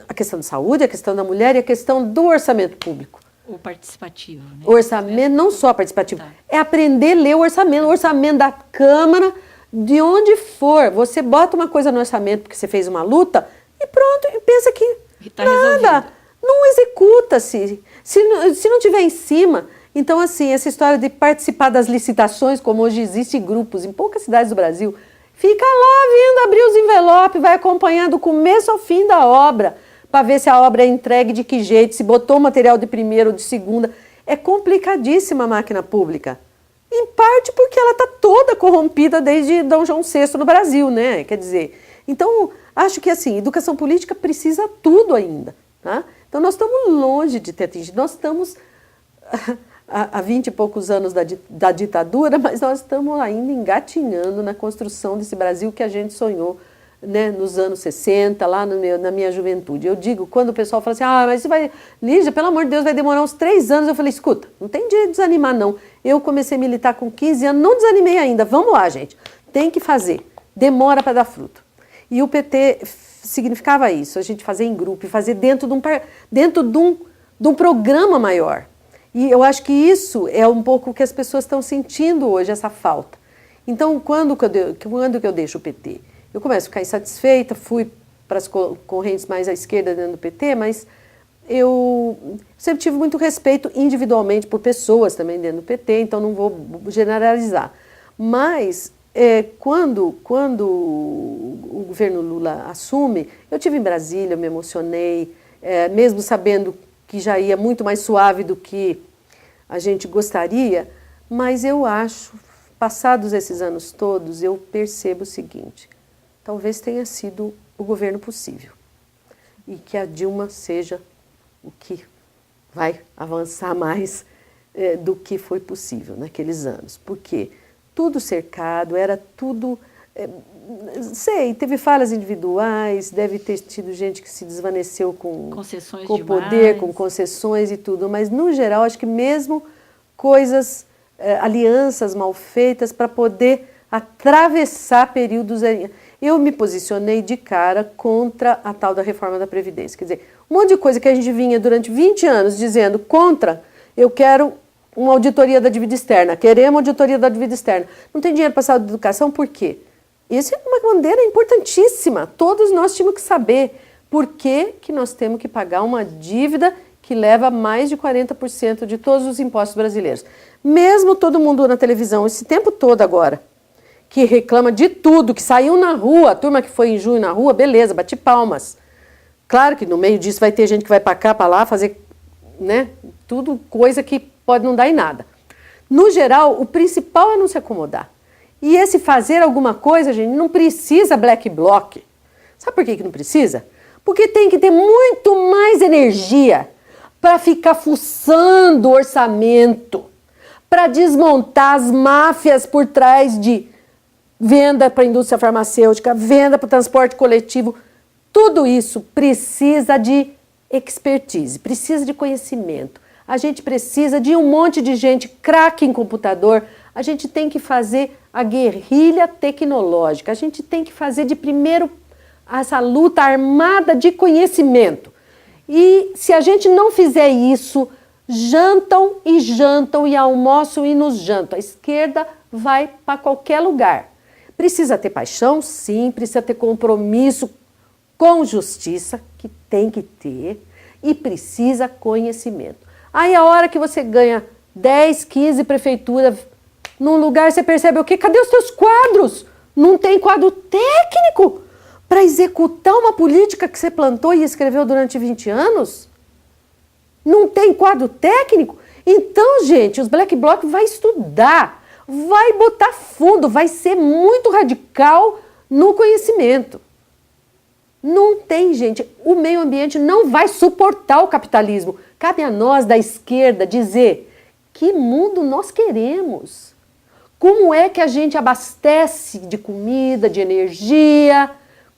a questão da saúde, a questão da mulher e a questão do orçamento público. O participativo, né? O orçamento, não só participativo, é aprender a ler o orçamento da Câmara, de onde for. Você bota uma coisa no orçamento porque você fez uma luta e pronto, e pensa que tá nada, resolvido. Não executa-se. Se não tiver em cima. Então, assim, essa história de participar das licitações, como hoje existem grupos em poucas cidades do Brasil, fica lá vindo abrir os envelopes, vai acompanhando do começo ao fim da obra, para ver se a obra é entregue de que jeito, se botou material de primeira ou de segunda. É complicadíssima a máquina pública. Em parte porque ela está toda corrompida desde Dom João VI no Brasil, né? Quer dizer, então, acho que assim, educação política precisa tudo ainda, tá? Então, nós estamos longe de ter atingido. Nós estamos há 20 e poucos anos da ditadura, mas nós estamos ainda engatinhando na construção desse Brasil que a gente sonhou, né, nos anos 60, lá na minha juventude. Eu digo, quando o pessoal fala assim, mas isso vai, Lígia, pelo amor de Deus, vai demorar uns 3 anos. Eu falei, escuta, não tem dia de desanimar, não. Eu comecei a militar com 15 anos, não desanimei ainda. Vamos lá, gente. Tem que fazer. Demora para dar fruto. E o PT significava isso, a gente fazer em grupo e fazer dentro de um programa maior. E eu acho que isso é um pouco o que as pessoas estão sentindo hoje, essa falta. Então, quando que eu deixo o PT? Eu começo a ficar insatisfeita, fui para as correntes mais à esquerda dentro do PT, mas eu sempre tive muito respeito individualmente por pessoas também dentro do PT, então não vou generalizar. Mas quando o governo Lula assume, eu estive em Brasília, eu me emocionei, mesmo sabendo que já ia muito mais suave do que a gente gostaria, mas eu acho, passados esses anos todos, eu percebo o seguinte: talvez tenha sido o governo possível e que a Dilma seja o que vai avançar mais do que foi possível naqueles anos. Porque tudo cercado, era tudo... sei, teve falhas individuais, deve ter tido gente que se desvaneceu com o poder, com concessões e tudo, mas no geral acho que mesmo coisas, alianças mal feitas para poder atravessar períodos... Eu me posicionei de cara contra a tal da reforma da Previdência. Quer dizer, um monte de coisa que a gente vinha durante 20 anos dizendo contra, eu quero uma auditoria da dívida externa, queremos auditoria da dívida externa. Não tem dinheiro para a saúde e educação, por quê? Isso é uma bandeira importantíssima. Todos nós tínhamos que saber por que nós temos que pagar uma dívida que leva mais de 40% de todos os impostos brasileiros. Mesmo todo mundo na televisão, esse tempo todo agora, que reclama de tudo, que saiu na rua, a turma que foi em junho na rua, beleza, bate palmas. Claro que no meio disso vai ter gente que vai para cá, para lá, fazer, né, tudo coisa que pode não dar em nada. No geral, o principal é não se acomodar. E esse fazer alguma coisa, gente, não precisa black bloc. Sabe por que não precisa? Porque tem que ter muito mais energia para ficar fuçando o orçamento, para desmontar as máfias por trás de venda para a indústria farmacêutica, venda para o transporte coletivo. Tudo isso precisa de expertise, precisa de conhecimento. A gente precisa de um monte de gente craque em computador. A gente tem que fazer a guerrilha tecnológica. A gente tem que fazer de primeiro essa luta armada de conhecimento. E se a gente não fizer isso, jantam e almoçam e nos jantam. A esquerda vai para qualquer lugar. Precisa ter paixão, sim, precisa ter compromisso com justiça, que tem que ter, e precisa conhecimento. Aí a hora que você ganha 10, 15 prefeituras num lugar, você percebe o quê? Cadê os teus quadros? Não tem quadro técnico para executar uma política que você plantou e escreveu durante 20 anos? Não tem quadro técnico? Então, gente, os Black Bloc vai estudar, vai botar fundo, vai ser muito radical no conhecimento. Não tem, gente, o meio ambiente não vai suportar o capitalismo. Cabe a nós da esquerda dizer que mundo nós queremos. Como é que a gente abastece de comida, de energia?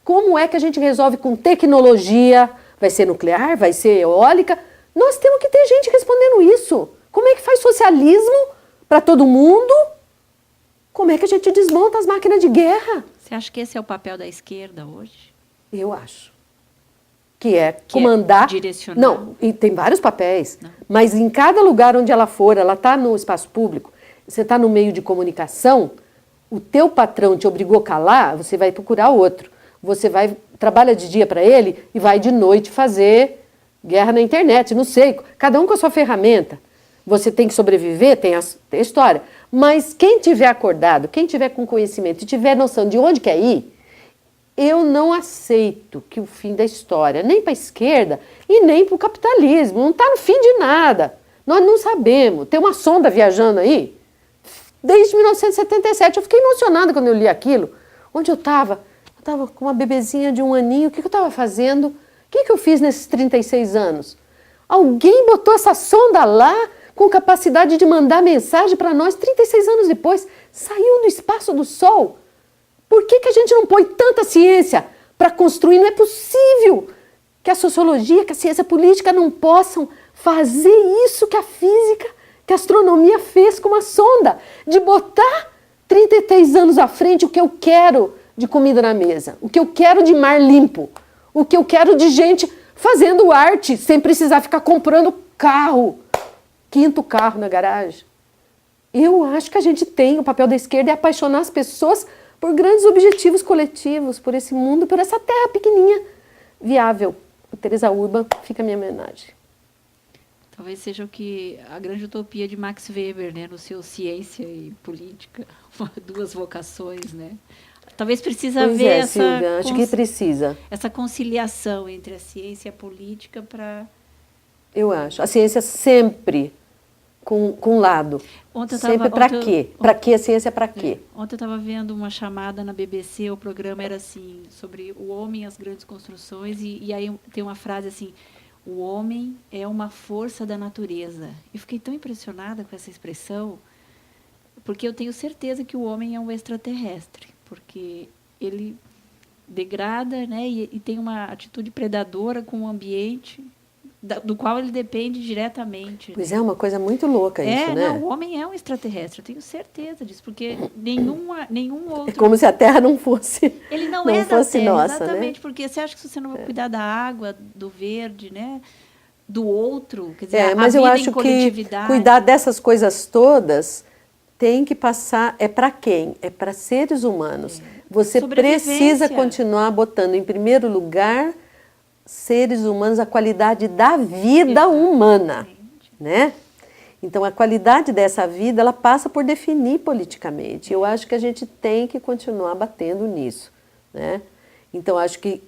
Como é que a gente resolve com tecnologia? Vai ser nuclear? Vai ser eólica? Nós temos que ter gente respondendo isso. Como é que faz socialismo para todo mundo? Como é que a gente desmonta as máquinas de guerra? Você acha que esse é o papel da esquerda hoje? Eu acho. Que é comandar... Direcionar? Não, e tem vários papéis. Não. Mas em cada lugar onde ela for, ela está no espaço público, você está no meio de comunicação, o teu patrão te obrigou a calar, você vai procurar outro. Você trabalha de dia para ele e vai de noite fazer guerra na internet, não sei. Cada um com a sua ferramenta. Você tem que sobreviver, tem a história. Mas quem tiver acordado, quem tiver com conhecimento e tiver noção de onde quer ir, eu não aceito que o fim da história, nem para a esquerda e nem para o capitalismo, não está no fim de nada. Nós não sabemos. Tem uma sonda viajando aí. Desde 1977, eu fiquei emocionada quando eu li aquilo. Onde eu estava? Eu estava com uma bebezinha de 1 aninho. O que eu estava fazendo? O que eu fiz nesses 36 anos? Alguém botou essa sonda lá com capacidade de mandar mensagem para nós 36 anos depois. Saiu do espaço do Sol. Por que a gente não põe tanta ciência para construir? Não é possível que a sociologia, que a ciência política não possam fazer isso que a física, que a astronomia fez com uma sonda, de botar 33 anos à frente o que eu quero de comida na mesa, o que eu quero de mar limpo, o que eu quero de gente fazendo arte sem precisar ficar comprando carro, 5º carro na garagem. Eu acho que a gente tem, o papel da esquerda é apaixonar as pessoas por grandes objetivos coletivos, por esse mundo, por essa terra pequenininha, viável. Teresa Urban, fica a minha homenagem. Talvez seja o que a grande utopia de Max Weber, né, no seu Ciência e Política, duas vocações, né? Talvez precisa Pois haver Silvia, acho que precisa. essa conciliação entre a ciência e a política para... Eu acho. A ciência sempre com lado. Sempre para quê? Para quê? A ciência para quê? Ontem eu estava vendo uma chamada na BBC, o programa era assim, sobre o homem e as grandes construções, e aí tem uma frase assim: o homem é uma força da natureza. Eu fiquei tão impressionada com essa expressão, porque eu tenho certeza que o homem é um extraterrestre, porque ele degrada, né, e tem uma atitude predadora com o ambiente, do qual ele depende diretamente. Pois é, uma coisa muito louca isso, né? Não, o homem é um extraterrestre, eu tenho certeza disso, porque nenhum outro... É como se a Terra não fosse Ele não é fosse da Terra, nossa, exatamente, né? porque você acha que se você não vai cuidar da água, do verde, né, do outro, quer dizer, mas a eu vida acho em coletividade... que cuidar dessas coisas todas tem que passar, é para quem? É para seres humanos. Você precisa continuar botando em primeiro lugar seres humanos, a qualidade da vida humana, né? Então, a qualidade dessa vida, ela passa por definir politicamente. Eu acho que a gente tem que continuar batendo nisso, né? Então, acho que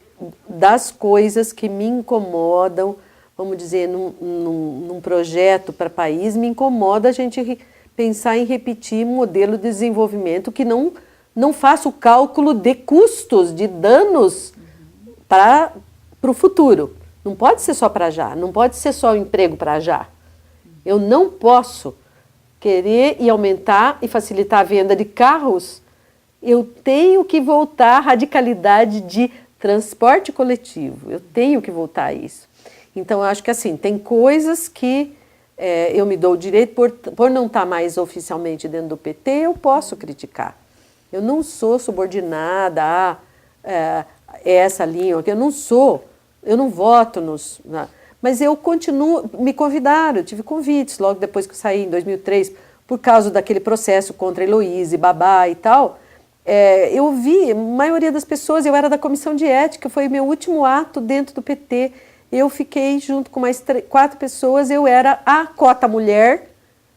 das coisas que me incomodam, vamos dizer, num projeto para país, me incomoda a gente pensar em repetir um modelo de desenvolvimento que não faça o cálculo de custos, de danos para o futuro. Não pode ser só para já, não pode ser só o emprego para já. Eu não posso querer e aumentar e facilitar a venda de carros. Eu tenho que voltar à radicalidade de transporte coletivo. Eu tenho que voltar a isso. Então, eu acho que assim, tem coisas que eu me dou o direito, por não estar mais oficialmente dentro do PT, eu posso criticar. Eu não sou subordinada a essa linha, eu não voto mas eu continuo, me convidaram, eu tive convites logo depois que eu saí, em 2003, por causa daquele processo contra a Heloísa e Babá e tal. Eu vi, a maioria das pessoas, eu era da comissão de ética, foi meu último ato dentro do PT, eu fiquei junto com mais 4 pessoas, eu era a cota mulher,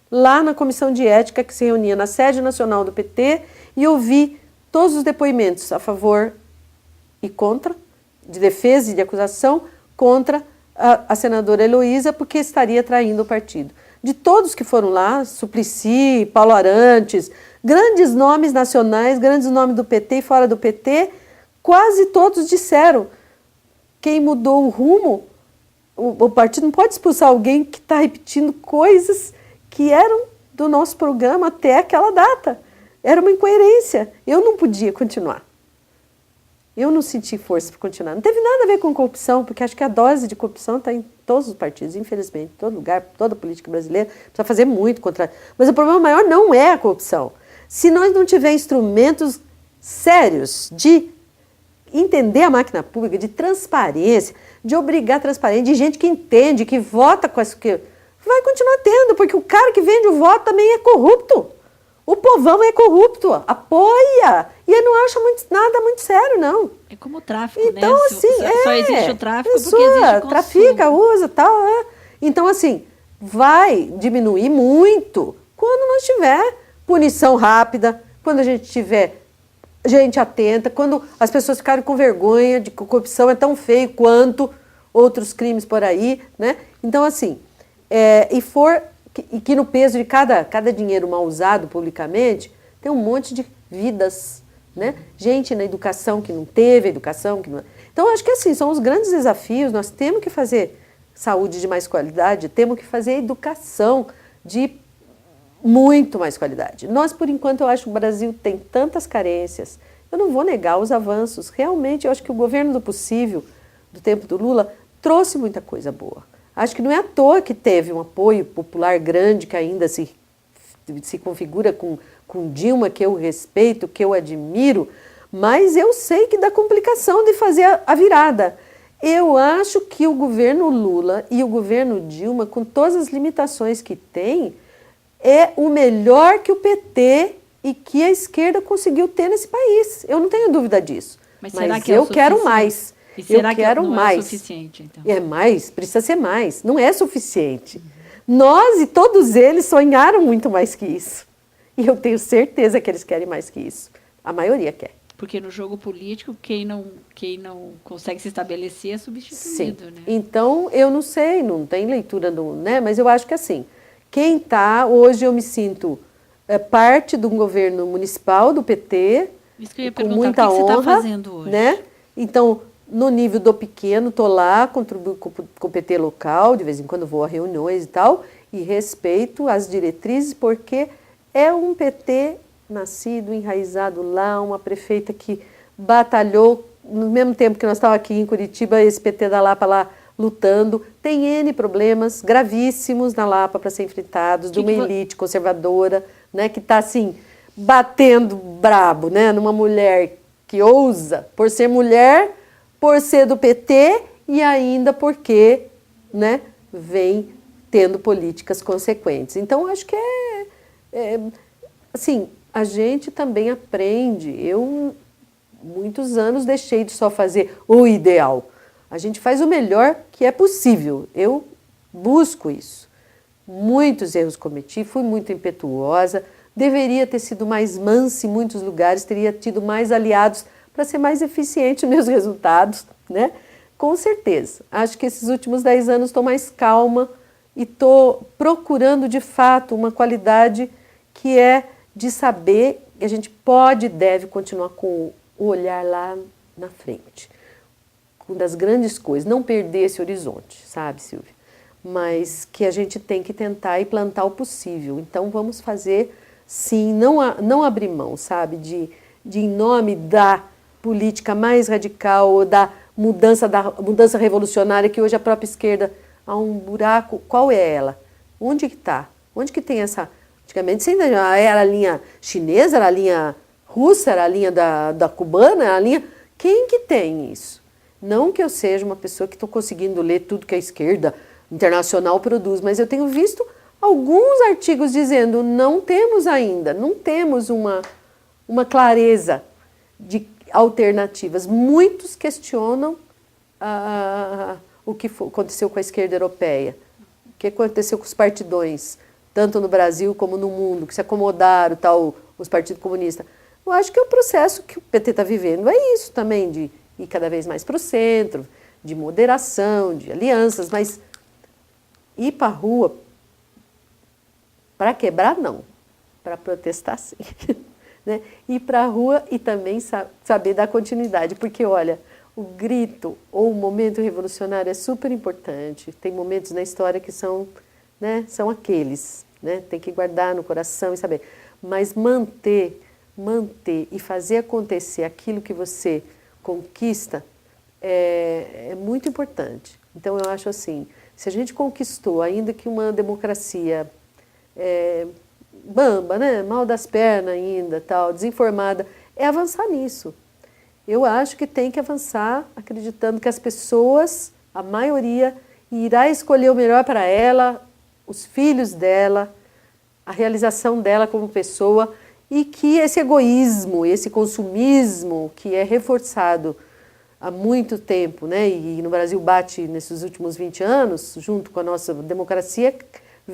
lá na comissão de ética que se reunia na sede nacional do PT, e eu vi todos os depoimentos a favor e contra, de defesa e de acusação, contra a senadora Heloísa, porque estaria traindo o partido. De todos que foram lá, Suplicy, Paulo Arantes, grandes nomes nacionais, grandes nomes do PT e fora do PT, quase todos disseram: quem mudou o rumo, o partido não pode expulsar alguém que está repetindo coisas que eram do nosso programa até aquela data. Era uma incoerência. Eu não podia continuar. Eu não senti força para continuar. Não teve nada a ver com corrupção, porque acho que a dose de corrupção está em todos os partidos, infelizmente, em todo lugar, toda a política brasileira. Precisa fazer muito contra... Mas o problema maior não é a corrupção. Se nós não tivermos instrumentos sérios de entender a máquina pública, de transparência, de obrigar a transparência, de gente que entende, que vota com as... que vai continuar tendo, porque o cara que vende o voto também é corrupto. O povão é corrupto, apoia, e ele não acha nada muito sério, não. É como o tráfico, então, né? Assim, só existe o tráfico porque existe o consumo. Trafica, usa, tal. Então, assim, vai diminuir muito quando nós tiver punição rápida, quando a gente tiver gente atenta, quando as pessoas ficarem com vergonha de que a corrupção é tão feio quanto outros crimes por aí, né? Então, assim, e que no peso de cada dinheiro mal usado publicamente, tem um monte de vidas, né? Gente na educação que não teve, educação que não... Então, acho que assim, são os grandes desafios, nós temos que fazer saúde de mais qualidade, temos que fazer educação de muito mais qualidade. Nós, por enquanto, eu acho que o Brasil tem tantas carências, eu não vou negar os avanços, realmente, eu acho que o governo do possível, do tempo do Lula, trouxe muita coisa boa. Acho que não é à toa que teve um apoio popular grande, que ainda se configura com Dilma, que eu respeito, que eu admiro, mas eu sei que dá complicação de fazer a virada. Eu acho que o governo Lula e o governo Dilma, com todas as limitações que tem, é o melhor que o PT e que a esquerda conseguiu ter nesse país. Eu não tenho dúvida disso. Mas será que eu quero mais. E será eu quero que não mais. É suficiente, então? É mais, precisa ser mais. Não é suficiente. Nós e todos eles sonharam muito mais que isso. E eu tenho certeza que eles querem mais que isso. A maioria quer. Porque no jogo político, quem não consegue se estabelecer é substituído, Sim. né? Então, eu não sei, não tem leitura, né? Mas eu acho que assim, quem está, hoje eu me sinto parte de um governo municipal do PT, Isso que eu ia com perguntar, muita o que honra, você está fazendo hoje? né? Então, no nível do pequeno, estou lá, contribuo com o PT local, de vez em quando vou a reuniões e tal, e respeito as diretrizes, porque é um PT nascido, enraizado lá, uma prefeita que batalhou, no mesmo tempo que nós estávamos aqui em Curitiba, esse PT da Lapa lá lutando, tem N problemas gravíssimos na Lapa para ser enfrentados, de uma elite conservadora, né, que está assim, batendo brabo, né, numa mulher que ousa, por ser mulher, por ser do PT e ainda porque, né, vem tendo políticas consequentes. Então, acho que assim, a gente também aprende. Eu, muitos anos, deixei de só fazer o ideal. A gente faz o melhor que é possível. Eu busco isso. Muitos erros cometi, fui muito impetuosa, deveria ter sido mais mansa em muitos lugares, teria tido mais aliados para ser mais eficiente nos meus resultados, né? Com certeza. Acho que esses últimos 10 anos estou mais calma e estou procurando, de fato, uma qualidade que é de saber que a gente pode e deve continuar com o olhar lá na frente. Uma das grandes coisas, não perder esse horizonte, sabe, Silvia? Mas que a gente tem que tentar e plantar o possível. Então, vamos fazer, sim, não abrir mão, sabe, de em nome da política mais radical ou da mudança revolucionária que hoje a própria esquerda há um buraco. Qual é ela? Onde que está? Onde que tem essa... Antigamente era a linha chinesa, era a linha russa, era a linha da cubana, era a linha... Quem que tem isso? Não que eu seja uma pessoa que estou conseguindo ler tudo que a esquerda internacional produz, mas eu tenho visto alguns artigos dizendo não temos ainda, não temos uma clareza de alternativas. Muitos questionam o que aconteceu com a esquerda europeia, o que aconteceu com os partidões, tanto no Brasil como no mundo, que se acomodaram, os partidos comunistas. Eu acho que é o processo que o PT está vivendo é isso também, de ir cada vez mais para o centro, de moderação, de alianças, mas ir para a rua para quebrar, não. Para protestar, sim. Né? Ir para a rua e também saber dar continuidade, porque, olha, o grito ou o momento revolucionário é super importante. Tem momentos na história que são, né, são aqueles, né? Tem que guardar no coração e saber. Mas manter e fazer acontecer aquilo que você conquista é muito importante. Então, eu acho assim, se a gente conquistou, ainda que uma democracia bamba, né, mal das pernas ainda, desinformada, é avançar nisso. Eu acho que tem que avançar acreditando que as pessoas, a maioria, irá escolher o melhor para ela, os filhos dela, a realização dela como pessoa, e que esse egoísmo, esse consumismo que é reforçado há muito tempo, né, e no Brasil bate nesses últimos 20 anos, junto com a nossa democracia,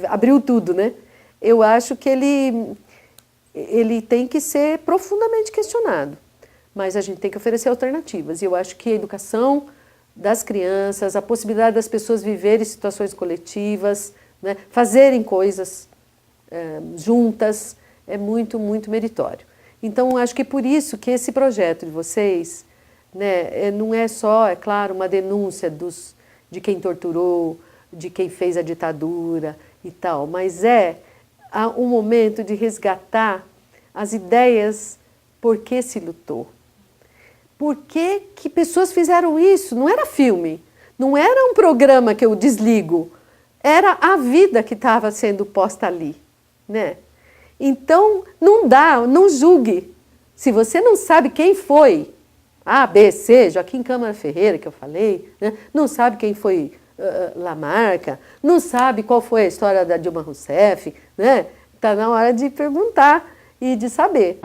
abriu tudo, né? Eu acho que ele tem que ser profundamente questionado, mas a gente tem que oferecer alternativas. E eu acho que a educação das crianças, a possibilidade das pessoas viverem situações coletivas, né, fazerem coisas juntas, é muito, muito meritório. Então, acho que é por isso que esse projeto de vocês, né, não é só, é claro, uma denúncia de quem torturou, de quem fez a ditadura e tal, mas há um momento de resgatar as ideias por que se lutou. Por que pessoas fizeram isso? Não era filme, não era um programa que eu desligo, era a vida que estava sendo posta ali, né? Então, não julgue. Se você não sabe quem foi, A, B, C, Joaquim Câmara Ferreira, que eu falei, né? Não sabe quem foi Lamarca, não sabe qual foi a história da Dilma Rousseff, né? Está na hora de perguntar e de saber.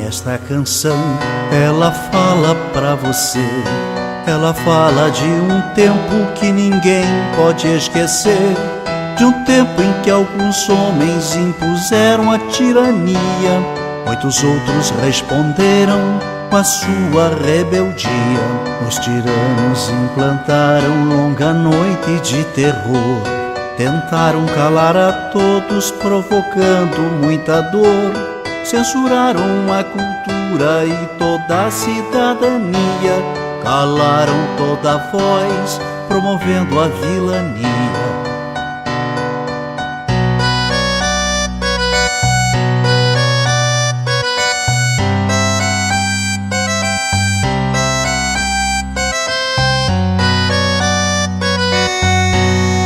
Esta canção, ela fala pra você. Ela fala de um tempo que ninguém pode esquecer, de um tempo em que alguns homens impuseram a tirania, muitos outros responderam com a sua rebeldia. Os tiranos implantaram longa noite de terror, tentaram calar a todos, provocando muita dor. Censuraram a cultura e toda a cidadania, calaram toda a voz, promovendo a vilania.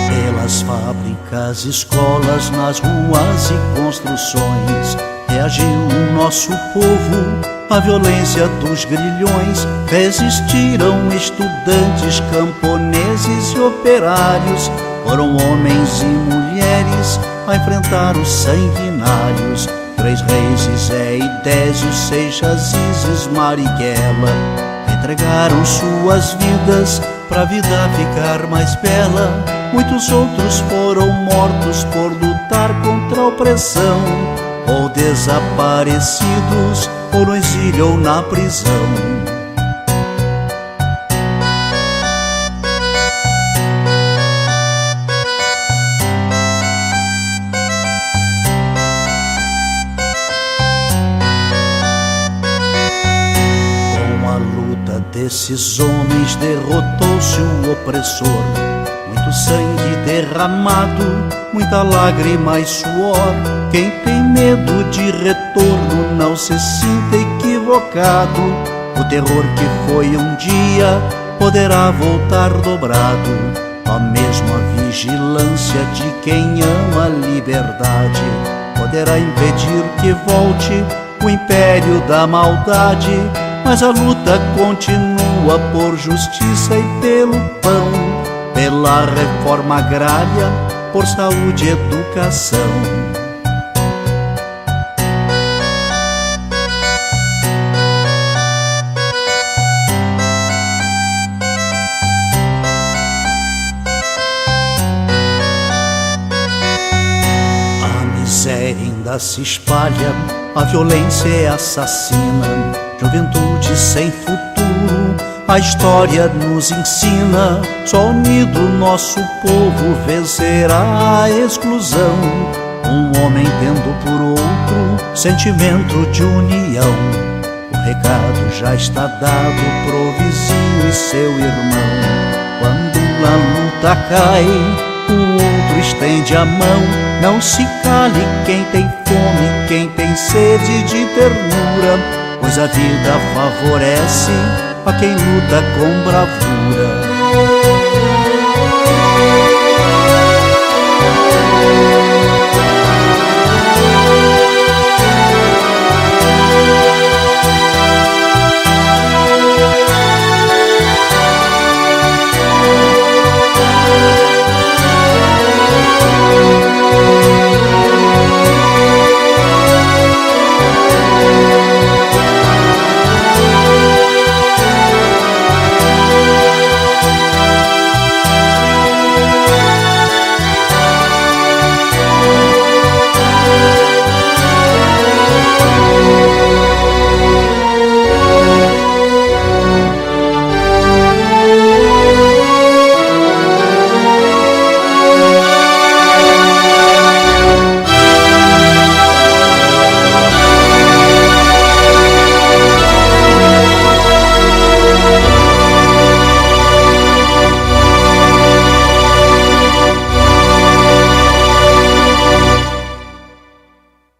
Pelas fábricas, escolas, nas ruas e construções, reagiu o nosso povo à violência dos grilhões. Resistiram estudantes, camponeses e operários, foram homens e mulheres a enfrentar os sanguinários. 3 reis, Zé e Désio, Seixas, Isis, Marighella, entregaram suas vidas pra vida ficar mais bela. Muitos outros foram mortos por lutar contra a opressão, ou desaparecidos, ou no exílio ou na prisão. Com a luta desses homens derrotou-se o opressor. Muito sangue derramado, muita lágrima e suor. Quem tem medo de retorno não se sinta equivocado. O terror que foi um dia poderá voltar dobrado. A mesma vigilância de quem ama a liberdade poderá impedir que volte o império da maldade. Mas a luta continua por justiça e pelo pão, pela reforma agrária, por saúde e educação. A miséria ainda se espalha, a violência é assassina, juventude sem futuro, a história nos ensina. Só unido nosso povo vencerá a exclusão, um homem tendo por outro sentimento de união. O recado já está dado pro vizinho e seu irmão. Quando a luta cai, o outro estende a mão. Não se cale quem tem fome, quem tem sede de ternura, pois a vida favorece a quem luta com bravura.